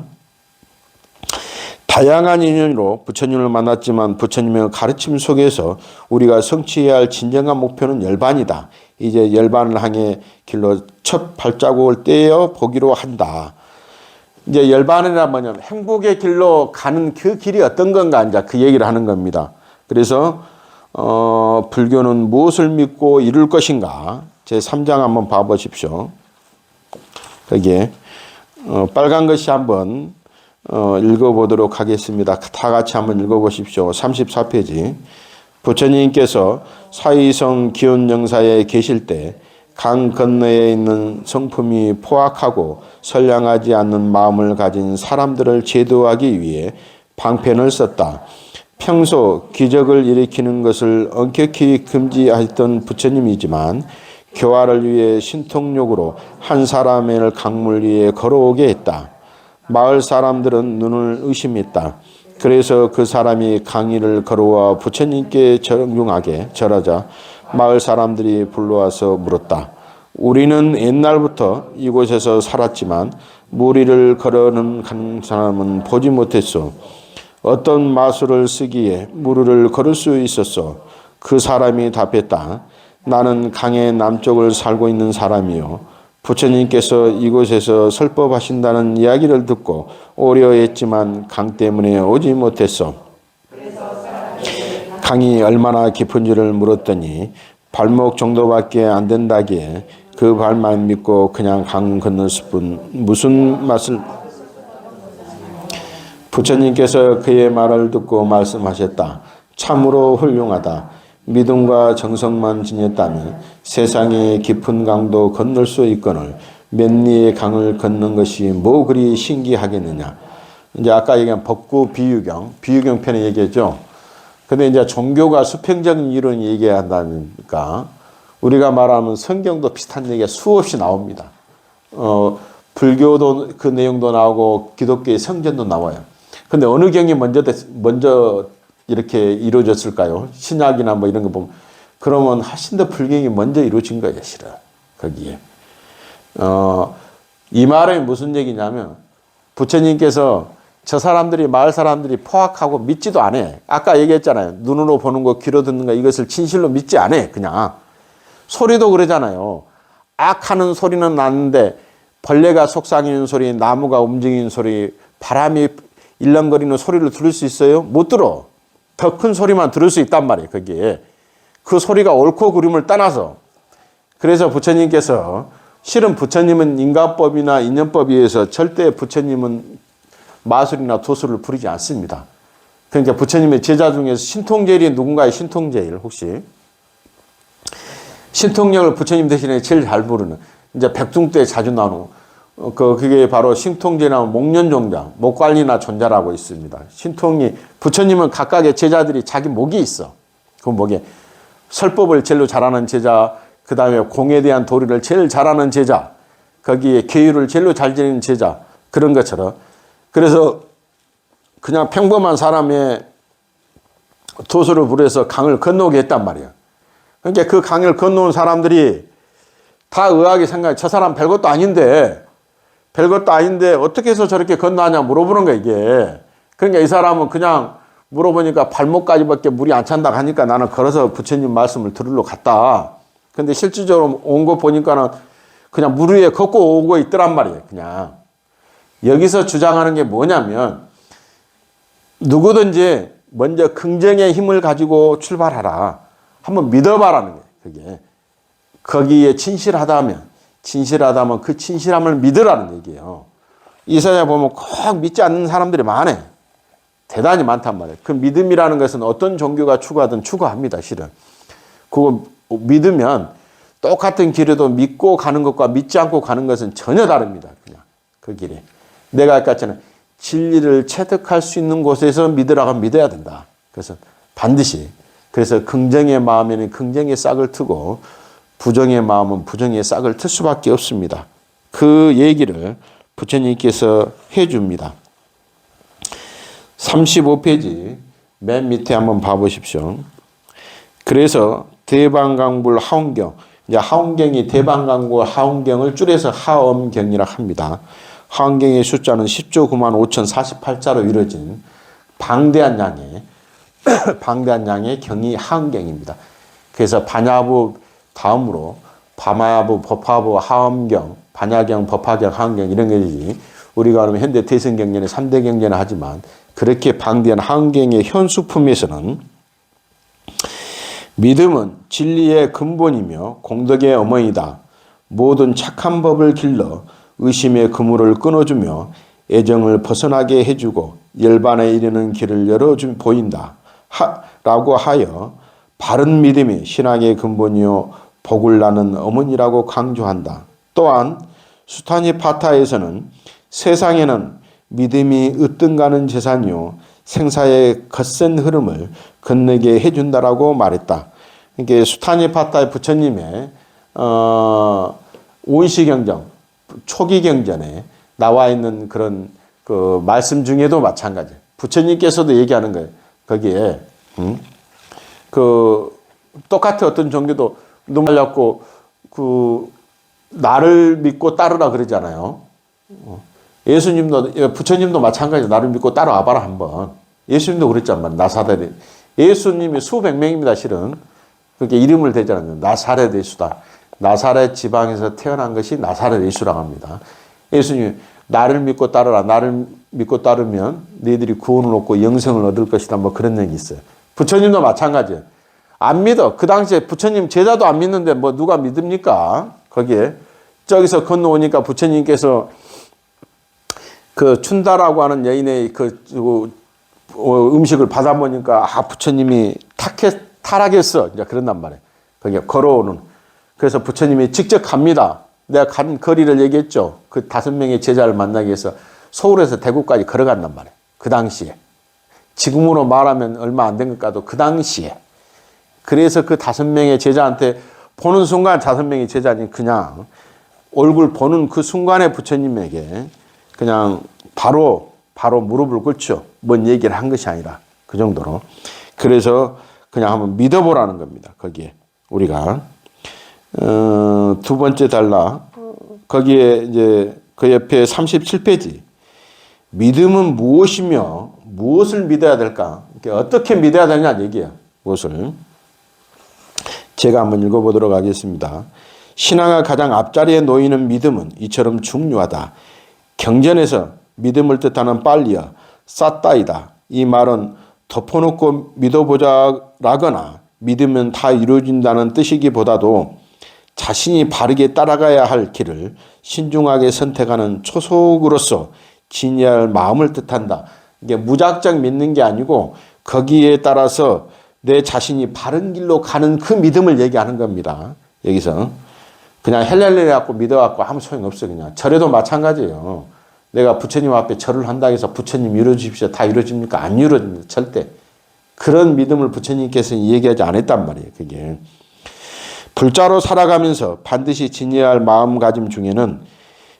다양한 인연으로 부처님을 만났지만 부처님의 가르침 속에서 우리가 성취해야 할 진정한 목표는 열반이다. 이제 열반을 향해 길로 첫 발자국을 떼어 보기로 한다. 이제 열반이란 뭐냐면 행복의 길로 가는 그 길이 어떤 건가 이제 그 얘기를 하는 겁니다. 그래서 불교는 무엇을 믿고 이룰 것인가? 제 3장 한번 봐보십시오. 거기에 빨간 것이 한번 읽어보도록 하겠습니다. 다 같이 한번 읽어보십시오. 34페이지. 부처님께서 사의성 기원정사에 계실 때 강 건너에 있는 성품이 포악하고 선량하지 않는 마음을 가진 사람들을 제도하기 위해 방편을 썼다. 평소 기적을 일으키는 것을 엄격히 금지하였던 부처님이지만 교화를 위해 신통력으로 한 사람을 강물 위에 걸어오게 했다. 마을 사람들은 눈을 의심했다. 그래서 그 사람이 강위를 걸어와 부처님께 정중하게 절하자 마을 사람들이 불러와서 물었다. 우리는 옛날부터 이곳에서 살았지만 무리를 걸어는 간 사람은 보지 못했소. 어떤 마술을 쓰기에 무리를 걸을 수 있었소. 그 사람이 답했다. 나는 강의 남쪽을 살고 있는 사람이요. 부처님께서 이곳에서 설법하신다는 이야기를 듣고 오려 했지만 강 때문에 오지 못했어. 강이 얼마나 깊은지를 물었더니 발목 정도밖에 안 된다기에 그 발만 믿고 그냥 강 건넜을 뿐 무슨 맛을. 부처님께서 그의 말을 듣고 말씀하셨다. 참으로 훌륭하다. 믿음과 정성만 지녔다면 세상의 깊은 강도 건널 수 있거늘 몇 리의 강을 건넌 것이 뭐 그리 신기하겠느냐. 이제 아까 얘기한 법구 비유경 편에 얘기했죠. 근데 이제 종교가 수평적인 이론 얘기한다니까 우리가 말하면 성경도 비슷한 얘기가 수없이 나옵니다. 불교도 그 내용도 나오고 기독교의 성전도 나와요. 근데 어느 경이 먼저 이렇게 이루어졌을까요? 신약이나 뭐 이런 거 보면 그러면 훨씬 더 불경이 먼저 이루어진 거예요, 실은. 거기에. 이 말은 무슨 얘기냐면, 부처님께서 저 사람들이, 마을 사람들이 포악하고 믿지도 않아. 아까 얘기했잖아요. 눈으로 보는 거, 귀로 듣는 거, 이것을 진실로 믿지 않아. 그냥. 소리도 그러잖아요. 악하는 소리는 나는데, 벌레가 속삭이는 소리, 나무가 움직이는 소리, 바람이 일렁거리는 소리를 들을 수 있어요? 못 들어. 더 큰 소리만 들을 수 있단 말이에요, 거기에. 그 소리가 옳고 그름을 떠나서. 그래서 부처님께서, 실은 부처님은 인과법이나 인연법에 의해서 절대 부처님은 마술이나 도술을 부리지 않습니다. 그러니까 부처님의 제자 중에서 신통제일이 누군가의 신통제일, 혹시? 신통력을 부처님 대신에 제일 잘 부르는, 이제 백중 때 자주 나오는, 그게 바로 신통제나 목련종자, 목관리나 존자라고 있습니다. 신통이, 부처님은 각각의 제자들이 자기 목이 있어. 그 목에 설법을 제일로 잘하는 제자, 그 다음에 공에 대한 도리를 제일 잘하는 제자, 거기에 계율을 제일로 잘 지니는 제자, 그런 것처럼. 그래서 그냥 평범한 사람의 도수를 부려서 강을 건너게 했단 말이야. 그러니까 그 강을 건너온 사람들이 다 의아하게 생각해. 저 사람 별것도 아닌데 어떻게 해서 저렇게 건너냐 물어보는 거야, 이게. 그러니까 이 사람은 그냥 물어보니까 발목까지밖에 물이 안 찬다고 하니까 나는 걸어서 부처님 말씀을 들으러 갔다. 근데 실질적으로 온 거 보니까는 그냥 물 위에 걷고 오고 있더란 말이에요, 그냥. 여기서 주장하는 게 뭐냐면, 누구든지 먼저 긍정의 힘을 가지고 출발하라. 한번 믿어봐라는 거예요, 그게. 거기에 진실하다면 그 진실함을 믿으라는 얘기예요. 이 세상에 보면 꼭 믿지 않는 사람들이 많아요. 대단히 많단 말이에요. 그 믿음이라는 것은 어떤 종교가 추구하든 추구합니다, 실은. 그거 믿으면 똑같은 길에도 믿고 가는 것과 믿지 않고 가는 것은 전혀 다릅니다, 그냥. 그 길이. 내가 아까 했잖아요. 진리를 체득할 수 있는 곳에서 믿으라고 믿어야 된다. 그래서 반드시. 그래서 긍정의 마음에는 긍정의 싹을 트고 부정의 마음은 부정의 싹을 틀 수밖에 없습니다. 그 얘기를 부처님께서 해줍니다. 35페이지 맨 밑에 한번 봐보십시오. 그래서 대방강불 하엄경, 이제 하엄경이 대방강불 하엄경을 줄여서 하엄경이라 합니다. 하엄경의 숫자는 10조 9만 5,048자로 이루어진 방대한 양의 경이 하엄경입니다. 그래서 반야부 다음으로 밤야부, 법화부, 하엄경, 반야경, 법화경, 하엄경 이런 것이지. 우리가 그러면 현대 대승경전에 3대 경전을 하지만 그렇게 방대한 하엄경의 현수품에서는 믿음은 진리의 근본이며 공덕의 어머니다. 모든 착한 법을 길러 의심의 그물을 끊어주며 애정을 벗어나게 해주고 열반에 이르는 길을 보인다. 라고 하여 바른 믿음이 신앙의 근본이요 복을 나는 어머니라고 강조한다. 또한 수타니파타에서는 세상에는 믿음이 으뜸가는 재산이요 생사의 거센 흐름을 건너게 해준다라고 말했다. 그러니까 수타니파타의 부처님의 온시경전, 초기경전에 나와 있는 그런 그 말씀 중에도 마찬가지. 부처님께서도 얘기하는 거예요. 거기에 그 똑같은 어떤 종교도 눈 말렸고 그 나를 믿고 따르라 그러잖아요. 예수님도 부처님도 마찬가지로 나를 믿고 따라와봐라 한번. 예수님도 그랬단 말이에요. 나사렛. 예수님이 수백 명입니다, 실은. 그렇게 이름을 대잖아요. 나사렛 예수다. 나사렛 지방에서 태어난 것이 나사렛 예수라고 합니다. 예수님이 나를 믿고 따르라. 나를 믿고 따르면 너희들이 구원을 얻고 영생을 얻을 것이다. 뭐 그런 얘기 있어요. 부처님도 마찬가지예요. 안 믿어. 그 당시에 부처님 제자도 안 믿는데 뭐 누가 믿습니까? 거기에. 저기서 건너오니까 부처님께서 그 춘다라고 하는 여인의 그 음식을 받아 먹으니까 부처님이 타락했어. 이제 그런단 말이에요. 거기에 걸어오는. 그래서 부처님이 직접 갑니다. 내가 간 거리를 얘기했죠. 그 5명의 제자를 만나기 위해서 서울에서 대구까지 걸어간단 말이에요. 그 당시에. 지금으로 말하면 얼마 안 된 것 같아도 그 당시에. 그래서 그 5명의 제자한테 보는 순간 5명의 제자니 그냥 얼굴 보는 그 순간에 부처님에게 그냥 바로 무릎을 꿇죠. 뭔 얘기를 한 것이 아니라 그 정도로. 그래서 그냥 한번 믿어보라는 겁니다. 거기에. 우리가. 두 번째 단락, 거기에 이제 그 옆에 37페이지. 믿음은 무엇이며 무엇을 믿어야 될까? 어떻게 믿어야 되냐 얘기야. 무엇을. 제가 한번 읽어보도록 하겠습니다. 신앙의 가장 앞자리에 놓이는 믿음은 이처럼 중요하다. 경전에서 믿음을 뜻하는 빨리어 쌌다이다. 이 말은 덮어놓고 믿어보자라거나 믿으면 다 이루어진다는 뜻이기보다도 자신이 바르게 따라가야 할 길을 신중하게 선택하는 초속으로서 진의할 마음을 뜻한다. 이게 무작정 믿는 게 아니고 거기에 따라서 내 자신이 바른 길로 가는 그 믿음을 얘기하는 겁니다. 여기서 그냥 헬렐레 갖고 믿어갖고 아무 소용없어. 그냥 절에도 마찬가지예요. 내가 부처님 앞에 절을 한다 해서 부처님 이루어주십시오. 다 이루어집니까? 안 이루어집니다. 절대. 그런 믿음을 부처님께서 얘기하지 않았단 말이에요. 그게. 불자로 살아가면서 반드시 지녀야 할 마음가짐 중에는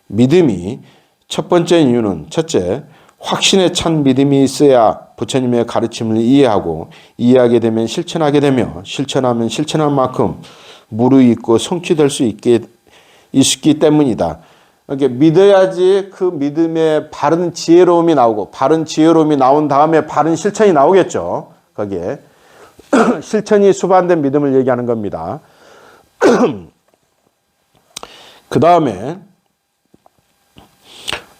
믿음이 첫 번째 이유는 첫째, 확신에 찬 믿음이 있어야 부처님의 가르침을 이해하고 이해하게 되면 실천하게 되며 실천하면 실천한 만큼 무르익고 성취될 수 있기 때문이다. 이렇게 믿어야지 그 믿음의 바른 지혜로움이 나오고 바른 지혜로움이 나온 다음에 바른 실천이 나오겠죠. 거기에 실천이 수반된 믿음을 얘기하는 겁니다. 그 다음에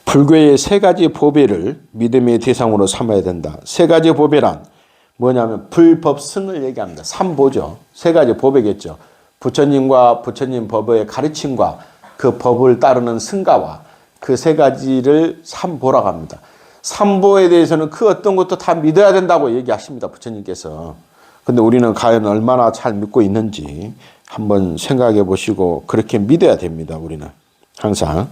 불교의 세 가지 보배를 믿음의 대상으로 삼아야 된다. 세 가지 보배란 뭐냐면 불법승을 얘기합니다. 삼보죠. 세 가지 보배겠죠. 부처님과 부처님 법의 가르침과 그 법을 따르는 승가와 그 세 가지를 삼보라고 합니다. 삼보에 대해서는 그 어떤 것도 다 믿어야 된다고 얘기하십니다. 부처님께서. 근데 우리는 과연 얼마나 잘 믿고 있는지 한번 생각해 보시고 그렇게 믿어야 됩니다. 우리는 항상.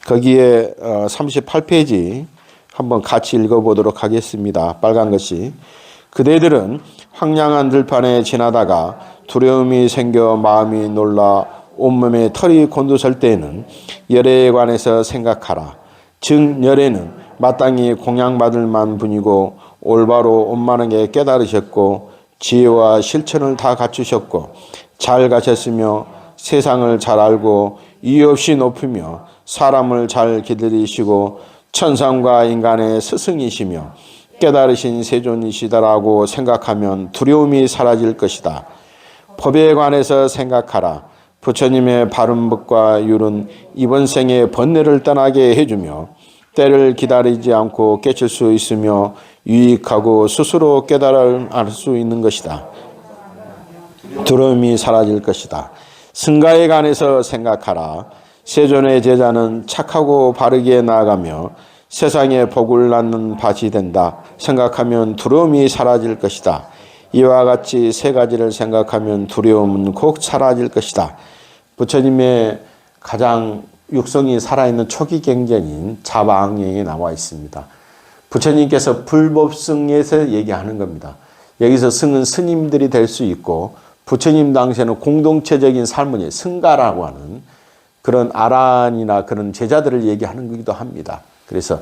거기에 38페이지 한번 같이 읽어보도록 하겠습니다. 빨간 것이. 그대들은 황량한 들판에 지나다가 두려움이 생겨 마음이 놀라 온몸에 털이 곤두설 때에는 열애에 관해서 생각하라. 즉 열애는 마땅히 공양받을 만분이고 올바로 원만하게 깨달으셨고 지혜와 실천을 다 갖추셨고 잘 가셨으며 세상을 잘 알고 이유 없이 높이며 사람을 잘 기다리시고 천상과 인간의 스승이시며 깨달으신 세존이시다라고 생각하면 두려움이 사라질 것이다. 법에 관해서 생각하라. 부처님의 바른 법과 율은 이번 생의 번뇌를 떠나게 해주며 때를 기다리지 않고 깨칠 수 있으며 유익하고 스스로 깨달을 수 있는 것이다. 두려움이 사라질 것이다. 승가에 관해서 생각하라. 세존의 제자는 착하고 바르게 나아가며 세상에 복을 낳는 밭이 된다. 생각하면 두려움이 사라질 것이다. 이와 같이 세 가지를 생각하면 두려움은 곧 사라질 것이다. 부처님의 가장 육성이 살아있는 초기 경전인 자방행에 나와 있습니다. 부처님께서 불법승에서 얘기하는 겁니다. 여기서 승은 스님들이 될 수 있고 부처님 당시에는 공동체적인 삶을 승가라고 하는 그런 아란이나 그런 제자들을 얘기하는 거기도 합니다. 그래서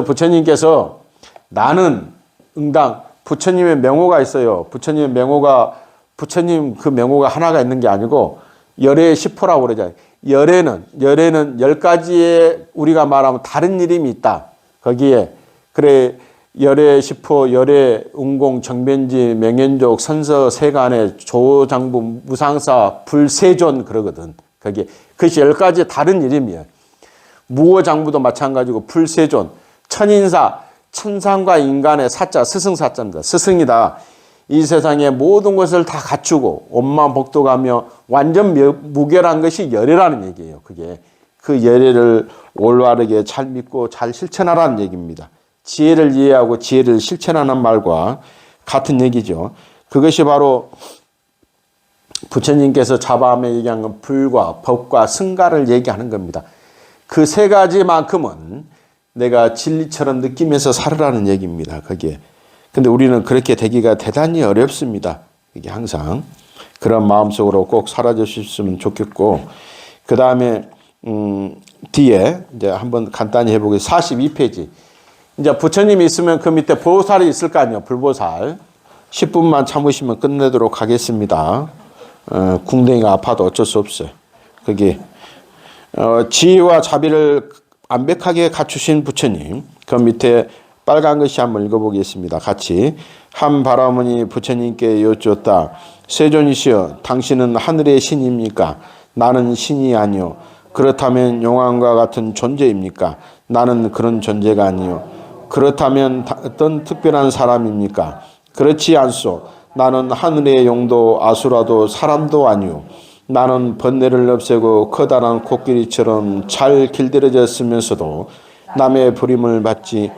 부처님께서 나는 응당 부처님의 명호가 있어요. 부처님의 명호가 부처님 그 명호가 하나가 있는 게 아니고 열애의 10호라고 그러잖아요. 열애는 10가지의 우리가 말하면 다른 이름이 있다. 거기에 그래 열애 10호, 열애, 운공, 정변지, 명현족, 선서, 세간의 조장부, 무상사, 불세존 그러거든. 거기에 그것이 10가지 다른 이름이에요. 무어장부도 마찬가지고 불세존, 천인사, 천상과 인간의 사자, 스승사자입니다. 스승이다. 이 세상의 모든 것을 다 갖추고 온만 복도가며 완전 무결한 것이 열애라는 얘기예요. 그게 그 열애를 올바르게 잘 믿고 잘 실천하라는 얘기입니다. 지혜를 이해하고 지혜를 실천하는 말과 같은 얘기죠. 그것이 바로 부처님께서 자바함에 얘기한 건 불과 법과 승가를 얘기하는 겁니다. 그 세 가지만큼은 내가 진리처럼 느끼면서 살으라는 얘기입니다. 거기에. 근데 우리는 그렇게 되기가 대단히 어렵습니다. 이게 항상 그런 마음속으로 꼭 살아주셨으면 좋겠고, 그 다음에 뒤에 이제 한번 간단히 해보겠습니다. 42페이지. 이제 부처님이 있으면 그 밑에 보살이 있을 거 아니에요. 불보살. 10분만 참으시면 끝내도록 하겠습니다. 궁뎅이가 아파도 어쩔 수 없어요. 그게 지혜와 자비를 완벽하게 갖추신 부처님. 그 밑에 빨간 글씨 한번 읽어보겠습니다. 같이. 한 바라문이 부처님께 여쭈었다. 세존이시여, 당신은 하늘의 신입니까? 나는 신이 아니요. 그렇다면 용왕과 같은 존재입니까? 나는 그런 존재가 아니요. 그렇다면 어떤 특별한 사람입니까? 그렇지 않소. 나는 하늘의 용도 아수라도 사람도 아니요. 나는 번뇌를 없애고 커다란 코끼리처럼 잘 길들여졌으면서도 남의 부림을 받지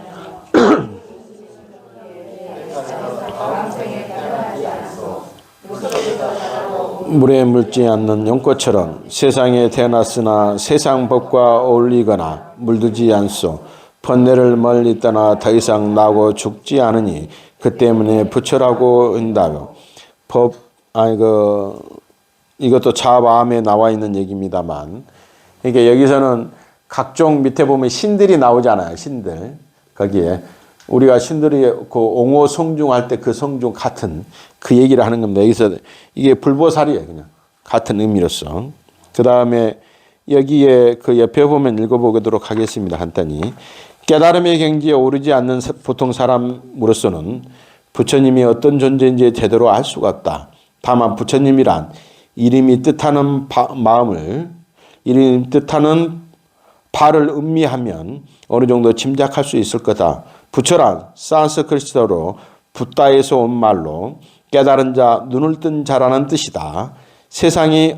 물에 물지 않는 용꽃처럼 세상에 태어났으나 세상 법과 어울리거나 물들지 않소. 번뇌를 멀리 떠나 더 이상 나고 죽지 않으니 그 때문에 부처라고 한다요. 이것도 자마음에 나와 있는 얘기입니다만, 그러니까 여기서는 각종 밑에 보면 신들이 나오잖아요. 신들. 거기에 우리가 신들이 그 옹호 성중할 때 그 성중 같은 그 얘기를 하는 겁니다. 여기서 이게 불보살이에요. 그냥 같은 의미로서. 그 다음에 여기에 그 옆에 보면 읽어보도록 하겠습니다. 간단히. 깨달음의 경지에 오르지 않는 보통 사람으로서는 부처님이 어떤 존재인지 제대로 알 수가 없다. 다만 부처님이란 이름이 뜻하는 이름이 뜻하는 바를 음미하면 어느 정도 짐작할 수 있을 거다. 부처란 산스크리트어로 붓다에서 온 말로 깨달은 자, 눈을 뜬 자라는 뜻이다. 세상이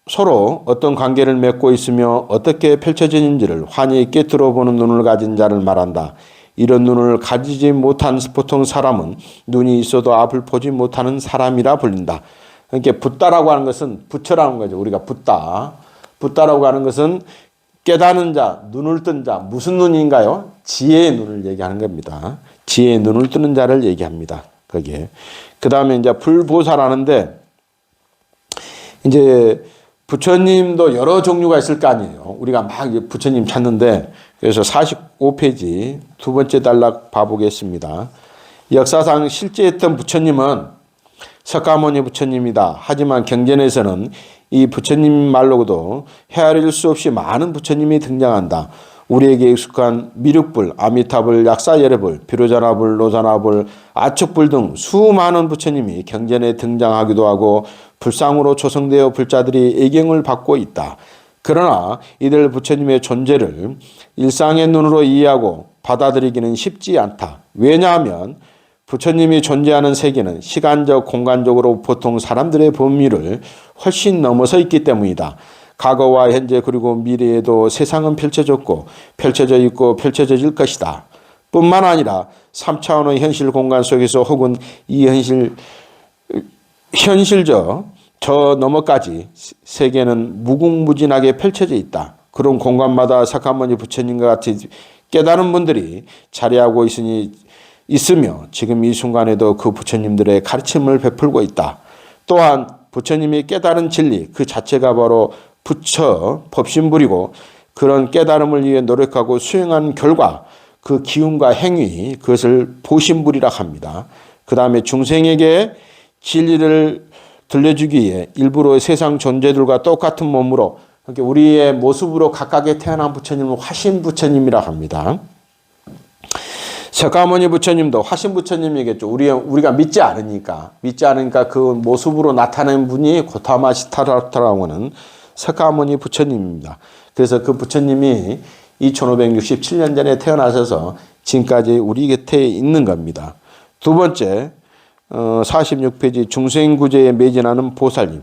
서로 어떤 관계를 맺고 있으며 어떻게 펼쳐지는지를 환히 꿰뚫어 보는 눈을 가진 자를 말한다. 이런 눈을 가지지 못한 보통 사람은 눈이 있어도 앞을 보지 못하는 사람이라 불린다. 그러니까 붓다라고 하는 것은 부처라는 거죠. 우리가 붓다라고 하는 것은 깨닫는 자, 눈을 뜬 자. 무슨 눈인가요? 지혜의 눈을 얘기하는 겁니다. 지혜의 눈을 뜨는 자를 얘기합니다. 거기에. 그 다음에 이제 불보살하는데, 이제 부처님도 여러 종류가 있을 거 아니에요. 우리가 막 부처님 찾는데, 그래서 45페이지 두 번째 단락 봐보겠습니다. 역사상 실제했던 부처님은 석가모니 부처님이다. 하지만 경전에서는 이 부처님 말로도 헤아릴 수 없이 많은 부처님이 등장한다. 우리에게 익숙한 미륵불, 아미타불, 약사예레불, 비로자나불, 로자나불, 아축불 등 수많은 부처님이 경전에 등장하기도 하고 불상으로 조성되어 불자들이 애경을 받고 있다. 그러나 이들 부처님의 존재를 일상의 눈으로 이해하고 받아들이기는 쉽지 않다. 왜냐하면 부처님이 존재하는 세계는 시간적, 공간적으로 보통 사람들의 범위를 훨씬 넘어서 있기 때문이다. 과거와 현재 그리고 미래에도 세상은 펼쳐졌고 펼쳐져 있고 펼쳐질 것이다. 뿐만 아니라 3차원의 현실 공간 속에서 혹은 이 현실적 저 너머까지 세계는 무궁무진하게 펼쳐져 있다. 그런 공간마다 사카모니 부처님과 같이 깨달은 분들이 자리하고 있으며 지금 이 순간에도 그 부처님들의 가르침을 베풀고 있다. 또한 부처님이 깨달은 진리 그 자체가 바로 부처 법신불이고 그런 깨달음을 위해 노력하고 수행한 결과 그 기운과 행위 그것을 보신불이라 합니다. 그 다음에 중생에게 진리를 들려주기 위해 일부러 세상 존재들과 똑같은 몸으로 그러니까 우리의 모습으로 각각의 태어난 부처님은 화신 부처님이라 합니다. 석가모니 부처님도 화신 부처님이겠죠. 우리가 믿지 않으니까 그 모습으로 나타낸 분이 고타마 시타라타라고 하는 석가모니 부처님입니다. 그래서 그 부처님이 2567년 전에 태어나셔서 지금까지 우리 곁에 있는 겁니다. 두 번째 46페이지 중생구제에 매진하는 보살님.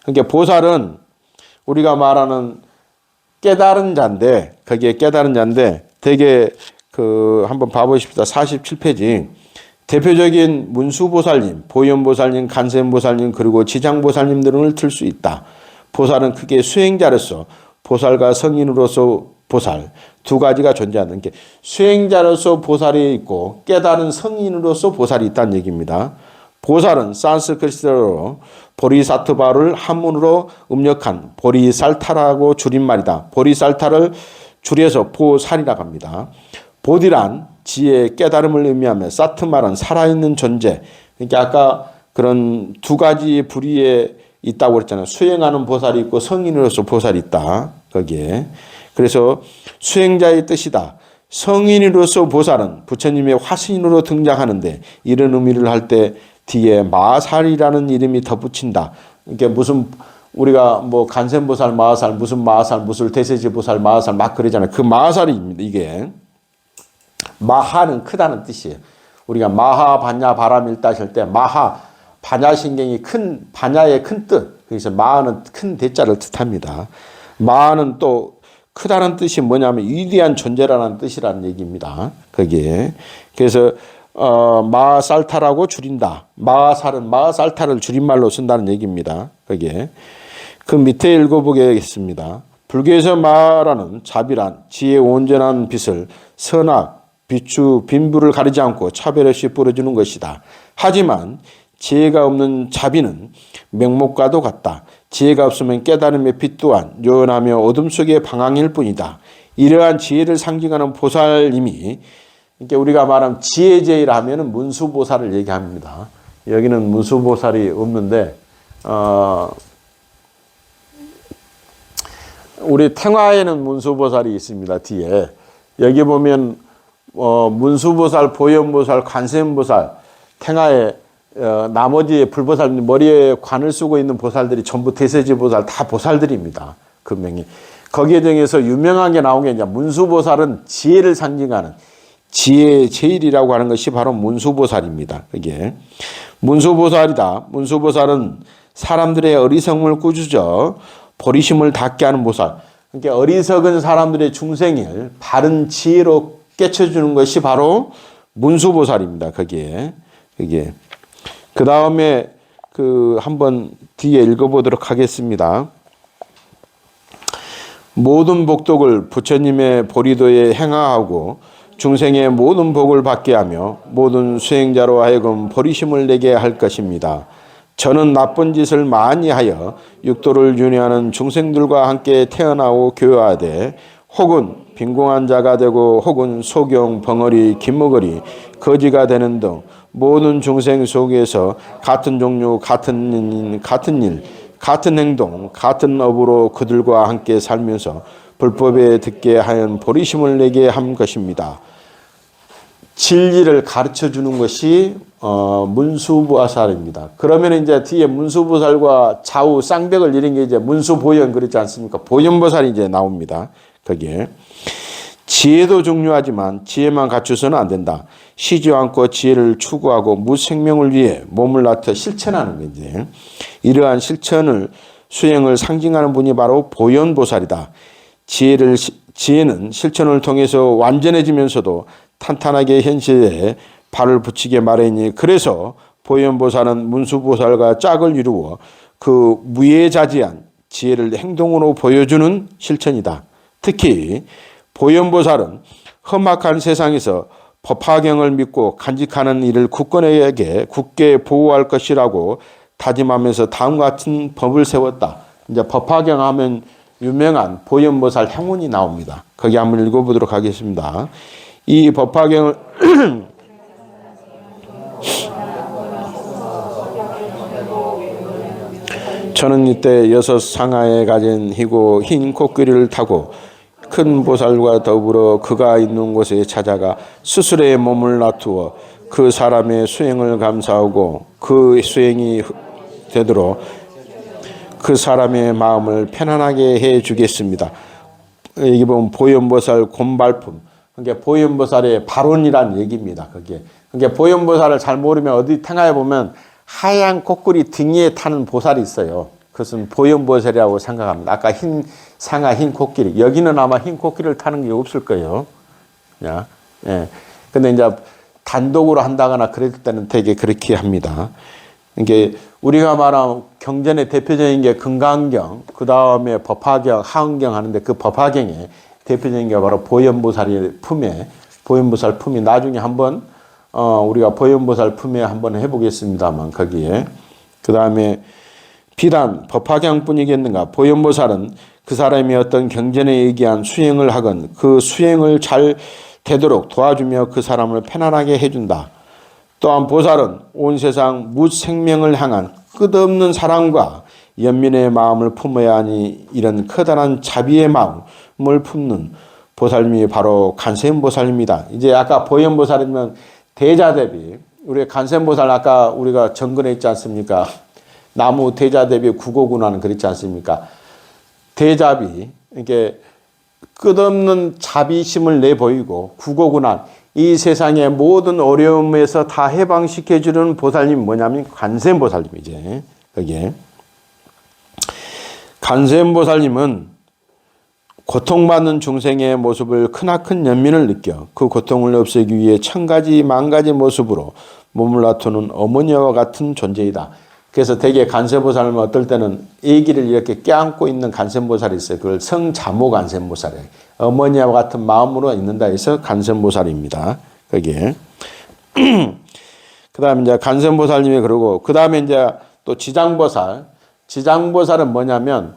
그러니까 보살은 우리가 말하는 깨달은 자인데 거기에 깨달은 자인데 되게 한번 봐보십시다. 47페이지. 대표적인 문수보살님, 보현보살님, 간센보살님, 그리고 지장보살님 등을 들 수 있다. 보살은 크게 수행자로서 보살과 성인으로서 보살 두 가지가 존재하는 게 수행자로서 보살이 있고 깨달은 성인으로서 보살이 있다는 얘기입니다. 보살은 산스크리트어로 보리사트바를 한문으로 음력한 보리살타라고 줄임말이다. 보리살타를 줄여서 보살이라고 합니다. 보디란 지혜의 깨달음을 의미하며 사트말은 살아있는 존재. 그러니까 아까 그런 두 가지 부류에 있다고 그랬잖아요. 수행하는 보살이 있고 성인으로서 보살이 있다. 거기에. 그래서 수행자의 뜻이다. 성인으로서 보살은 부처님의 화신으로 등장하는데 이런 의미를 할 때 뒤에 마살이라는 이름이 덧붙인다. 이게 무슨 우리가 뭐 간센보살, 마하살, 무슨 대세지보살, 마하살 막 그러잖아요. 그 마하살입니다. 이게 마하는 크다는 뜻이에요. 우리가 마하 반야 바람일다 하실 때 마하 반야신경이 큰 반야의 큰 뜻. 그래서 마하는 큰 대자를 뜻합니다. 마하는 또 크다는 뜻이 뭐냐면 위대한 존재라는 뜻이라는 얘기입니다. 거기에. 그래서 마살타라고 줄인다. 마살은 마살타를 줄임말로 쓴다는 얘기입니다. 거기에. 그 밑에 읽어보겠습니다. 불교에서 말하는 자비란 지혜의 온전한 빛을 선악, 비추, 빈부를 가리지 않고 차별 없이 뿌려주는 것이다. 하지만 지혜가 없는 자비는 명목과도 같다. 지혜가 없으면 깨달음의 빛 또한 요연하며 어둠 속의 방황일 뿐이다. 이러한 지혜를 상징하는 보살님이 그러니까 우리가 말하면 지혜제일 하면은 문수보살을 얘기합니다. 여기는 문수보살이 없는데 우리 탱화에는 문수보살이 있습니다. 뒤에 여기 보면 문수보살, 보현보살, 관세음보살, 탱화에 나머지 불보살 머리에 관을 쓰고 있는 보살들이 전부 대세지보살 다 보살들입니다. 그 명이 거기에 중에서 유명하게 나온 게 이제 문수보살은 지혜를 상징하는 지혜의 제일이라고 하는 것이 바로 문수보살입니다. 이게 문수보살이다. 문수보살은 사람들의 어리석음을 꾸짖어 보리심을 닿게 하는 보살. 그러니까 어리석은 사람들의 중생을 바른 지혜로 깨쳐주는 것이 바로 문수보살입니다. 거기에 이게 그 다음에 한번 뒤에 읽어보도록 하겠습니다. 모든 복덕을 부처님의 보리도에 행하하고 중생의 모든 복을 받게 하며 모든 수행자로 하여금 보리심을 내게 할 것입니다. 저는 나쁜 짓을 많이 하여 육도를 윤회하는 중생들과 함께 태어나고 교화하되 혹은 빈궁한 자가 되고 혹은 소경, 벙어리, 김먹어리, 거지가 되는 등 모든 중생 속에서 같은 종류, 같은 일, 같은 행동, 같은 업으로 그들과 함께 살면서 불법에 듣게 하연 보리심을 내게 한 것입니다. 진리를 가르쳐 주는 것이 문수보살입니다. 그러면 이제 뒤에 문수보살과 좌우 쌍벽을 이런 게 이제 문수보현 그렇지 않습니까? 보현보살이 이제 나옵니다. 거기에 지혜도 중요하지만 지혜만 갖춰서는 안 된다. 쉬지 않고 지혜를 추구하고 무생명을 위해 몸을 낮춰 실천하는 거지. 이러한 실천을 수행을 상징하는 분이 바로 보현보살이다. 지혜는 실천을 통해서 완전해지면서도 탄탄하게 현실에 발을 붙이게 마련이니 그래서 보현보살은 문수보살과 짝을 이루어 그 무예자지한 지혜를 행동으로 보여주는 실천이다. 특히 보현보살은 험악한 세상에서 법화경을 믿고 간직하는 이를 굳게 보호할 것이라고 다짐하면서 다음과 같은 법을 세웠다. 이제 법화경 하면 유명한 보현보살 행운이 나옵니다. 거기 한번 읽어보도록 하겠습니다. 이 법화경을 저는 이때 6 상하에 가진 희고 흰 코끼리를 타고 큰 보살과 더불어 그가 있는 곳에 찾아가 스스로의 몸을 놔두어 그 사람의 수행을 감사하고 그 수행이 되도록 그 사람의 마음을 편안하게 해 주겠습니다. 여기 보면 보현보살 곤발품. 그러니까 보현보살의 발언이라는 얘기입니다. 그게. 그러니까 보현보살을 잘 모르면 어디 탱화에 보면 하얀 코끼리 등에 타는 보살이 있어요. 그것은 보현보살이라고 생각합니다. 아까 흰 상하 흰 코끼리. 여기는 아마 흰 코끼리를 타는 게 없을 거예요. 예. 근데 이제 단독으로 한다거나 그럴 때는 되게 그렇게 합니다. 이게 우리가 말하는 경전의 대표적인 게 금강경, 그 다음에 법화경, 하은경 하는데 그 법화경에 대표적인 게 바로 보현보살의 품에, 보현보살 품이 나중에 한번 우리가 보현보살 품에 한번 해보겠습니다만 거기에 그 다음에 비단 법화경뿐이겠는가? 보현보살은 그 사람이 어떤 경전에 의기한 수행을 하건 그 수행을 잘 되도록 도와주며 그 사람을 편안하게 해준다. 또한 보살은 온 세상 무생명을 향한 끝없는 사랑과 연민의 마음을 품어야 하니 이런 커다란 자비의 마음을 품는 보살님이 바로 간센보살입니다. 이제 아까 보현보살이면 대자대비, 우리 간센보살 아까 우리가 정근에 있지 않습니까? 나무 대자대비 구고군하는 그렇지 않습니까? 대자비, 이게 끝없는 자비심을 내보이고 구고군한 이 세상의 모든 어려움에서 다 해방시켜주는 보살님 뭐냐면 간센보살님이지. 거기에 간센보살님은 고통받는 중생의 모습을 크나큰 연민을 느껴 그 고통을 없애기 위해 천가지 만가지 모습으로 몸을 놔두는 어머니와 같은 존재이다. 그래서 대개 간센보살은 어떨 때는 아기를 이렇게 껴안고 있는 간센보살이 있어요. 그걸 성자모 간센보살이에요. 어머니와 같은 마음으로 있는다 해서 간센보살입니다. 거기에. 그 다음에 이제 간센보살님이 그러고, 그 다음에 이제 또 지장보살. 지장보살은 뭐냐면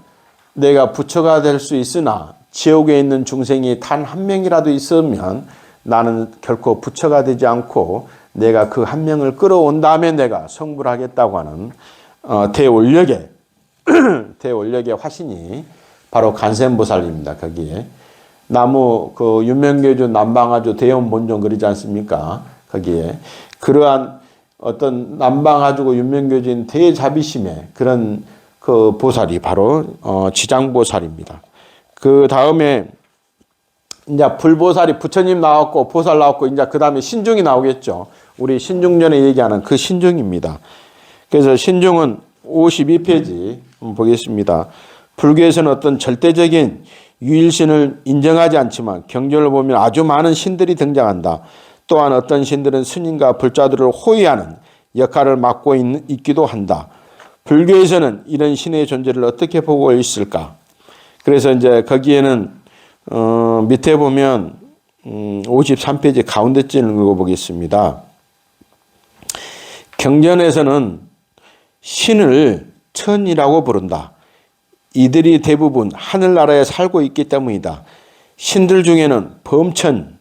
내가 부처가 될 수 있으나 지옥에 있는 중생이 단 한 명이라도 있으면 나는 결코 부처가 되지 않고 내가 그 한 명을 끌어온 다음에 내가 성불 하겠다고 하는 대원력의 화신이 바로 간센보살입니다. 거기에 나무 그 윤명계주 남방아주 대원 본종 그러지 않습니까? 거기에 그러한 어떤 남방아주고 윤명교주인 대자비심의 그런 그 보살이 바로 지장보살입니다. 그 다음에 이제 불보살이 부처님 나왔고 보살 나왔고 이제 그 다음에 신중이 나오겠죠. 우리 신중전에 얘기하는 그 신중입니다. 그래서 신중은 52페이지 한번 보겠습니다. 불교에서는 어떤 절대적인 유일신을 인정하지 않지만 경전을 보면 아주 많은 신들이 등장한다. 또한 어떤 신들은 스님과 불자들을 호위하는 역할을 맡고 있기도 한다. 불교에서는 이런 신의 존재를 어떻게 보고 있을까? 그래서 이제 거기에는 밑에 보면 53페이지 가운데 쯤 읽어보겠습니다. 경전에서는 신을 천이라고 부른다. 이들이 대부분 하늘나라에 살고 있기 때문이다. 신들 중에는 범천,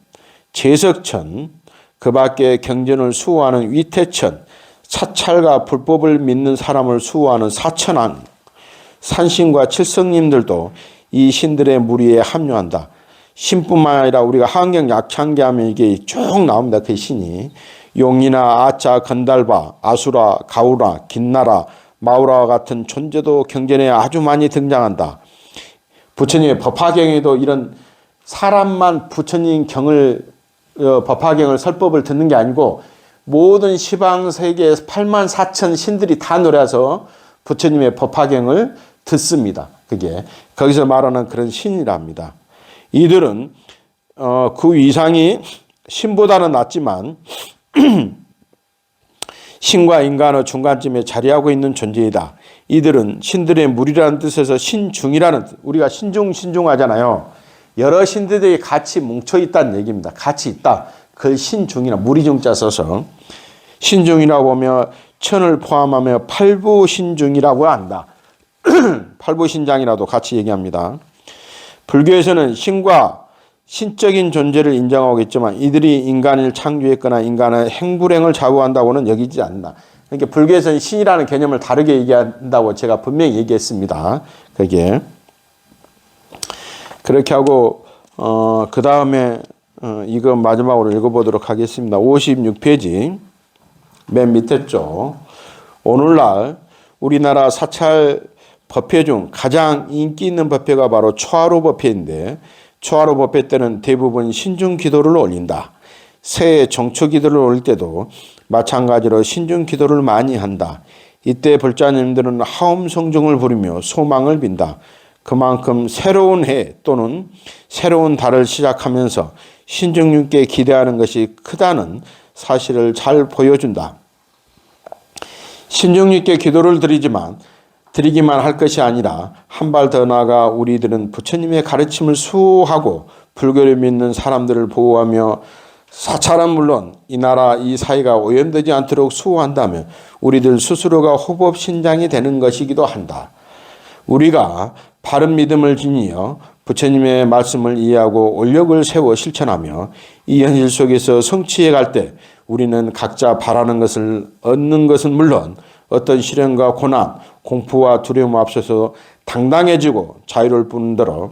제석천, 그 밖에 경전을 수호하는 위태천, 사찰과 불법을 믿는 사람을 수호하는 사천왕, 산신과 칠성님들도 이 신들의 무리에 합류한다. 신뿐만 아니라 우리가 한경 약창기하면 이게 쭉 나옵니다. 그 신이 용이나 아짜, 건달바, 아수라, 가우라, 긴나라, 마우라와 같은 존재도 경전에 아주 많이 등장한다. 부처님의 법화경에도 이런 사람만 부처님 경을 법화경을 설법을 듣는 게 아니고 모든 시방세계의 8만 4천 신들이 다 노래서 부처님의 법화경을 듣습니다. 그게 거기서 말하는 그런 신이랍니다. 이들은 그 위상이 신보다는 낮지만 신과 인간의 중간쯤에 자리하고 있는 존재이다. 이들은 신들의 무리라는 뜻에서 신중이라는 뜻, 우리가 신중하잖아요. 여러 신들이 같이 뭉쳐 있다는 얘기입니다. 같이 있다. 그걸 신중이나 무리중자 써서 신중이라고 하며 천을 포함하며 팔부신중이라고 한다. 팔부신장이라도 같이 얘기합니다. 불교에서는 신과 신적인 존재를 인정하고 있지만 이들이 인간을 창조했거나 인간의 행불행을 좌우한다고는 여기지 않는다. 그러니까 불교에서는 신이라는 개념을 다르게 얘기한다고 제가 분명히 얘기했습니다. 그게 그렇게 하고 그 다음에 이거 마지막으로 읽어보도록 하겠습니다. 56페이지 맨 밑에 쪽. 오늘날 우리나라 사찰 법회 중 가장 인기 있는 법회가 바로 초하루 법회인데 초하루 법회 때는 대부분 신중 기도를 올린다. 새해 정초 기도를 올릴 때도 마찬가지로 신중 기도를 많이 한다. 이때 불자님들은 하엄 성중을 부르며 소망을 빈다. 그만큼 새로운 해 또는 새로운 달을 시작하면서 신중님께 기대하는 것이 크다는 사실을 잘 보여준다. 신중님께 기도를 드리기만 할 것이 아니라 한 발 더 나아가 우리들은 부처님의 가르침을 수호하고 불교를 믿는 사람들을 보호하며 사찰은 물론 이 나라 이 사회가 오염되지 않도록 수호한다면 우리들 스스로가 호법신장이 되는 것이기도 한다. 우리가 바른 믿음을 지니어 부처님의 말씀을 이해하고 원력을 세워 실천하며 이 현실 속에서 성취해 갈 때 우리는 각자 바라는 것을 얻는 것은 물론 어떤 시련과 고난, 공포와 두려움 앞서서 당당해지고 자유로울 뿐더러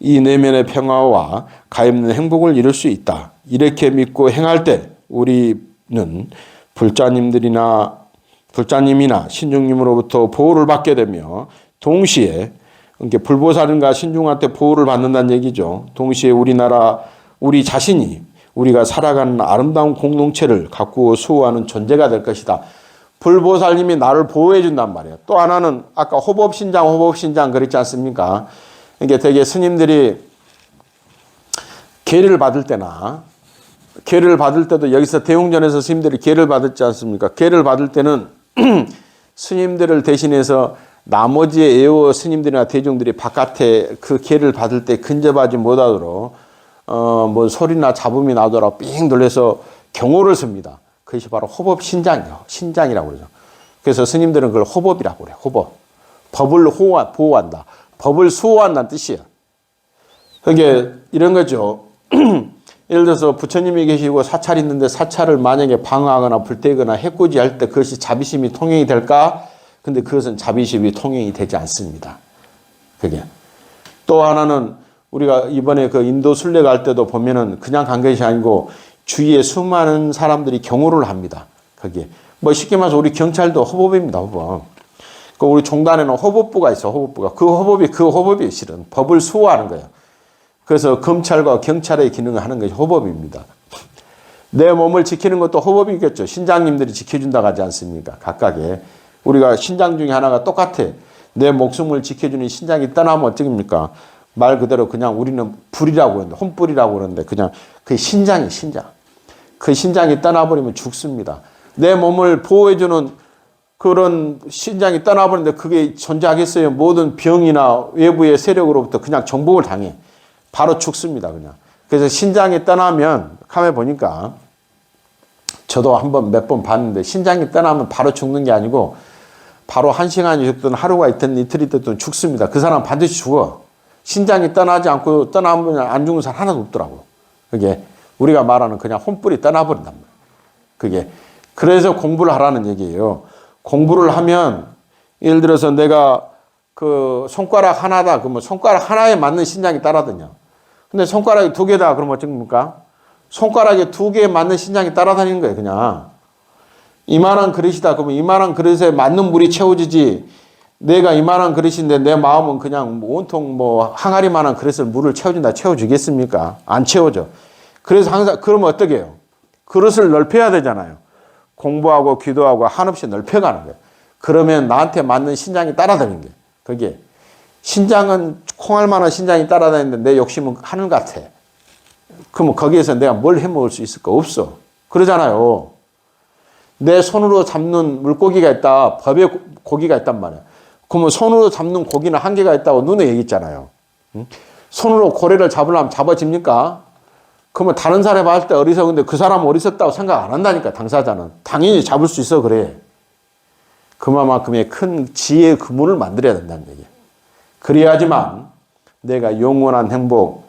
이 내면의 평화와 가엾는 행복을 이룰 수 있다. 이렇게 믿고 행할 때 우리는 불자님이나 신중님으로부터 보호를 받게 되며 동시에 불보살님과 신중한테 보호를 받는다는 얘기죠. 동시에 우리 자신이 우리가 살아가는 아름다운 공동체를 가꾸어 수호하는 존재가 될 것이다. 불보살님이 나를 보호해 준단 말이에요. 또 하나는 아까 호법신장 그랬지 않습니까? 이게 되게 스님들이 계를 받을 때도 여기서 대웅전에서 스님들이 계를 받았지 않습니까? 계를 받을 때는 스님들을 대신해서 나머지의 애호 스님들이나 대중들이 바깥에 그 계를 받을 때 근접하지 못하도록 뭐 소리나 잡음이 나도록 삥 돌려서 경호를 씁니다. 그것이 바로 호법신장이에요. 신장이라고 그러죠. 그래서 스님들은 그걸 호법이라고 그래요. 호법. 법을 보호한다. 법을 수호한다는 뜻이에요. 그게 이런 거죠. 예를 들어서 부처님이 계시고 사찰이 있는데 사찰을 만약에 방어하거나 불태거나 해코지할 때 그것이 자비심이 통행이 될까? 근데 그것은 자비심이 통행이 되지 않습니다. 그게. 또 하나는 우리가 이번에 그 인도 순례 갈 때도 보면은 그냥 간 것이 아니고 주위에 수많은 사람들이 경호를 합니다. 거기에. 뭐 쉽게 말해서 우리 경찰도 호법입니다. 호법. 그 우리 종단에는 호법부가 있어. 호법부가. 그 호법이 실은 법을 수호하는 거예요. 그래서 검찰과 경찰의 기능을 하는 것이 호법입니다. 내 몸을 지키는 것도 호법이겠죠. 신장님들이 지켜준다고 하지 않습니까? 각각의. 우리가 신장 중에 하나가 똑같아. 내 목숨을 지켜주는 신장이 떠나면 어떻습니까? 말 그대로 그냥 우리는 불이라고 그러는데, 혼불이라고 그러는데 그냥 그 신장이 신장. 그 신장이 떠나버리면 죽습니다. 내 몸을 보호해주는 그런 신장이 떠나버리는데 그게 존재하겠어요? 모든 병이나 외부의 세력으로부터 그냥 정복을 당해. 바로 죽습니다, 그냥. 그래서 신장이 떠나면, 카메라 보니까, 저도 몇 번 봤는데, 신장이 떠나면 바로 죽는 게 아니고, 바로 1시간이 죽든 하루가 있든 이틀이 됐든 죽습니다. 그 사람 반드시 죽어. 신장이 떠나지 않고 떠나면 안 죽는 사람 하나도 없더라고. 그게 우리가 말하는 그냥 혼불이 떠나버린단 말이에요. 그게. 그래서 공부를 하라는 얘기예요. 공부를 하면, 예를 들어서 내가 그 손가락 하나다. 그러면 손가락 하나에 맞는 신장이 따라다녀. 근데 손가락이 2개다. 그러면 어떻습니까? 손가락에 2개에 맞는 신장이 따라다니는 거예요, 그냥. 이만한 그릇이다. 그러면 이만한 그릇에 맞는 물이 채워지지. 내가 이만한 그릇인데 내 마음은 그냥 온통 항아리만한 그릇을 물을 채워준다. 채워주겠습니까? 안 채워져. 그래서 항상, 그러면 어떻게 해요? 그릇을 넓혀야 되잖아요. 공부하고 기도하고 한없이 넓혀가는 거예요. 그러면 나한테 맞는 신장이 따라다니는 거예요. 그게. 신장은 콩알만한 신장이 따라다니는데 내 욕심은 하늘 같아. 그러면 거기에서 내가 뭘 해먹을 수 있을까? 없어. 그러잖아요. 내 손으로 잡는 물고기가 있다. 법의 고기가 있단 말이야. 그러면 손으로 잡는 고기는 한계가 있다고 눈에 얘기했잖아요. 손으로 고래를 잡으려면 잡아집니까? 그러면 다른 사람이 봤을 때 어리석은데 그 사람은 어리석다고 생각 안 한다니까, 당사자는. 당연히 잡을 수 있어, 그래. 그만큼의 큰 지혜의 그물을 만들어야 된다는 얘기예요. 그래야지만 내가 영원한 행복,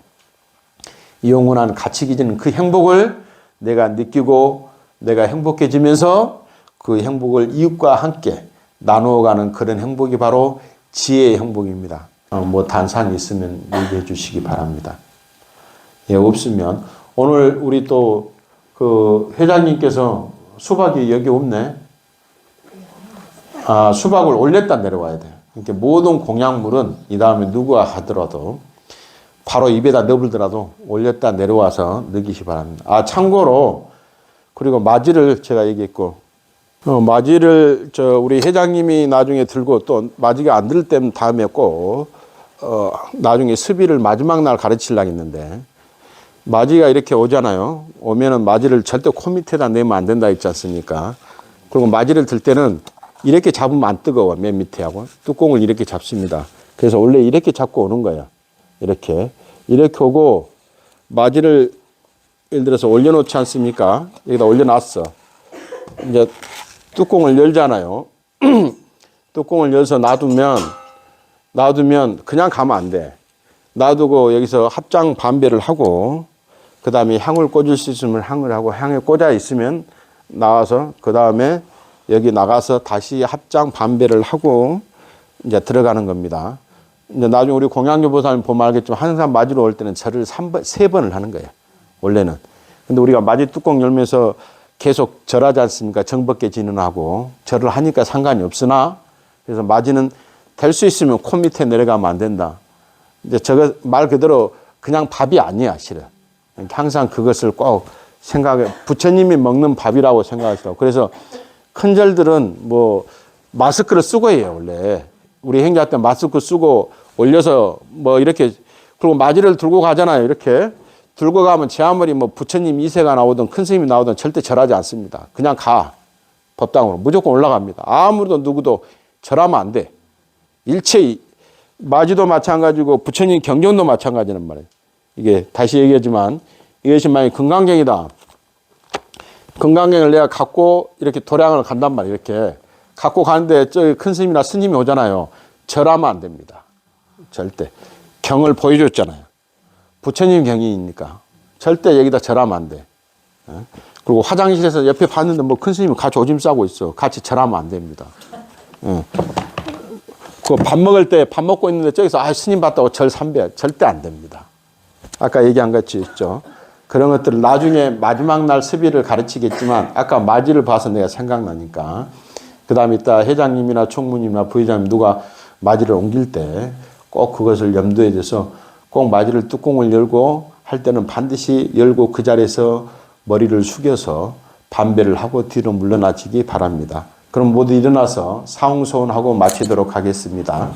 영원한 가치 기지는 그 행복을 내가 느끼고 내가 행복해지면서 그 행복을 이웃과 함께 나누어가는 그런 행복이 바로 지혜의 행복입니다. 단상이 있으면 얘기해 주시기 바랍니다. 예, 없으면 오늘 우리 또 그 회장님께서 수박이 여기 없네. 수박을 올렸다 내려와야 돼요. 그러니까 모든 공약물은 이 다음에 누구가 하더라도 바로 입에다 넣어들더라도 올렸다 내려와서 넣기시 바랍니다. 참고로 그리고 마지를 제가 얘기했고 마지를 우리 회장님이 나중에 들고 또 마지가 안 들 때면 다음에 꼭 나중에 습의를 마지막 날 가르치려고 했는데 마지가 이렇게 오잖아요. 오면은 마지를 절대 코 밑에다 내면 안 된다 했지 않습니까? 그리고 마지를 들 때는 이렇게 잡으면 안 뜨거워. 맨 밑에 하고 뚜껑을 이렇게 잡습니다. 그래서 원래 이렇게 잡고 오는 거예요. 이렇게 오고 마지를 예를 들어서 올려놓지 않습니까? 여기다 올려놨어. 이제 뚜껑을 열잖아요. 뚜껑을 열어서 놔두면 그냥 가면 안 돼. 놔두고 여기서 합장 반배를 하고 그 다음에 향을 꽂을 수 있으면 향을 하고 향에 꽂아 있으면 나와서 그 다음에 여기 나가서 다시 합장 반배를 하고 이제 들어가는 겁니다. 이제 나중에 우리 공양교보사님 보면 알겠지만 항상 맞이로 올 때는 절을 3번을 하는 거예요. 원래는. 근데 우리가 맞이 뚜껑 열면서 계속 절하지 않습니까? 정법계 진언하고 절을 하니까 상관이 없으나 그래서 맞이는 될 수 있으면 코 밑에 내려가면 안 된다. 이제 저거 말 그대로 그냥 밥이 아니야, 실은. 항상 그것을 꼭 생각해. 부처님이 먹는 밥이라고 생각하시라고. 그래서 큰 절들은 뭐 마스크를 쓰고 해요, 원래. 우리 행자 때 마스크 쓰고 올려서 뭐 이렇게 그리고 맞이를 들고 가잖아요. 이렇게 들고 가면 제 아무리 뭐 부처님 이세가 나오든 큰 스님이 나오든 절대 절하지 않습니다. 그냥 가. 법당으로. 무조건 올라갑니다. 아무도 누구도 절하면 안 돼. 일체 맞이도 마찬가지고 부처님 경전도 마찬가지란 말이에요. 이게 다시 얘기하지만 이것이 만약 금강경이다. 금강경을 내가 갖고 이렇게 도량을 간단 말이에요. 이렇게 갖고 가는데 저기 큰 스님이나 스님이 오잖아요. 절하면 안 됩니다. 절대. 경을 보여줬잖아요. 부처님 경이니까 절대 여기다 절하면 안 돼. 그리고 화장실에서 옆에 봤는데 뭐 큰 스님이 같이 오줌 싸고 있어. 같이 절하면 안 됩니다. 그 밥 먹을 때 밥 먹고 있는데 저기서 스님 봤다고 절 3배 절대 안 됩니다. 아까 얘기한 것이 있죠. 그런 것들을 나중에 마지막 날 습의를 가르치겠지만 아까 맞이를 봐서 내가 생각나니까 그 다음에 이따 회장님이나 총무님이나 부회장님 누가 맞이를 옮길 때 꼭 그것을 염두에 둬서 꼭 맞이를 뚜껑을 열고 할 때는 반드시 열고 그 자리에서 머리를 숙여서 반배를 하고 뒤로 물러나시기 바랍니다. 그럼 모두 일어나서 사웅소원하고 마치도록 하겠습니다.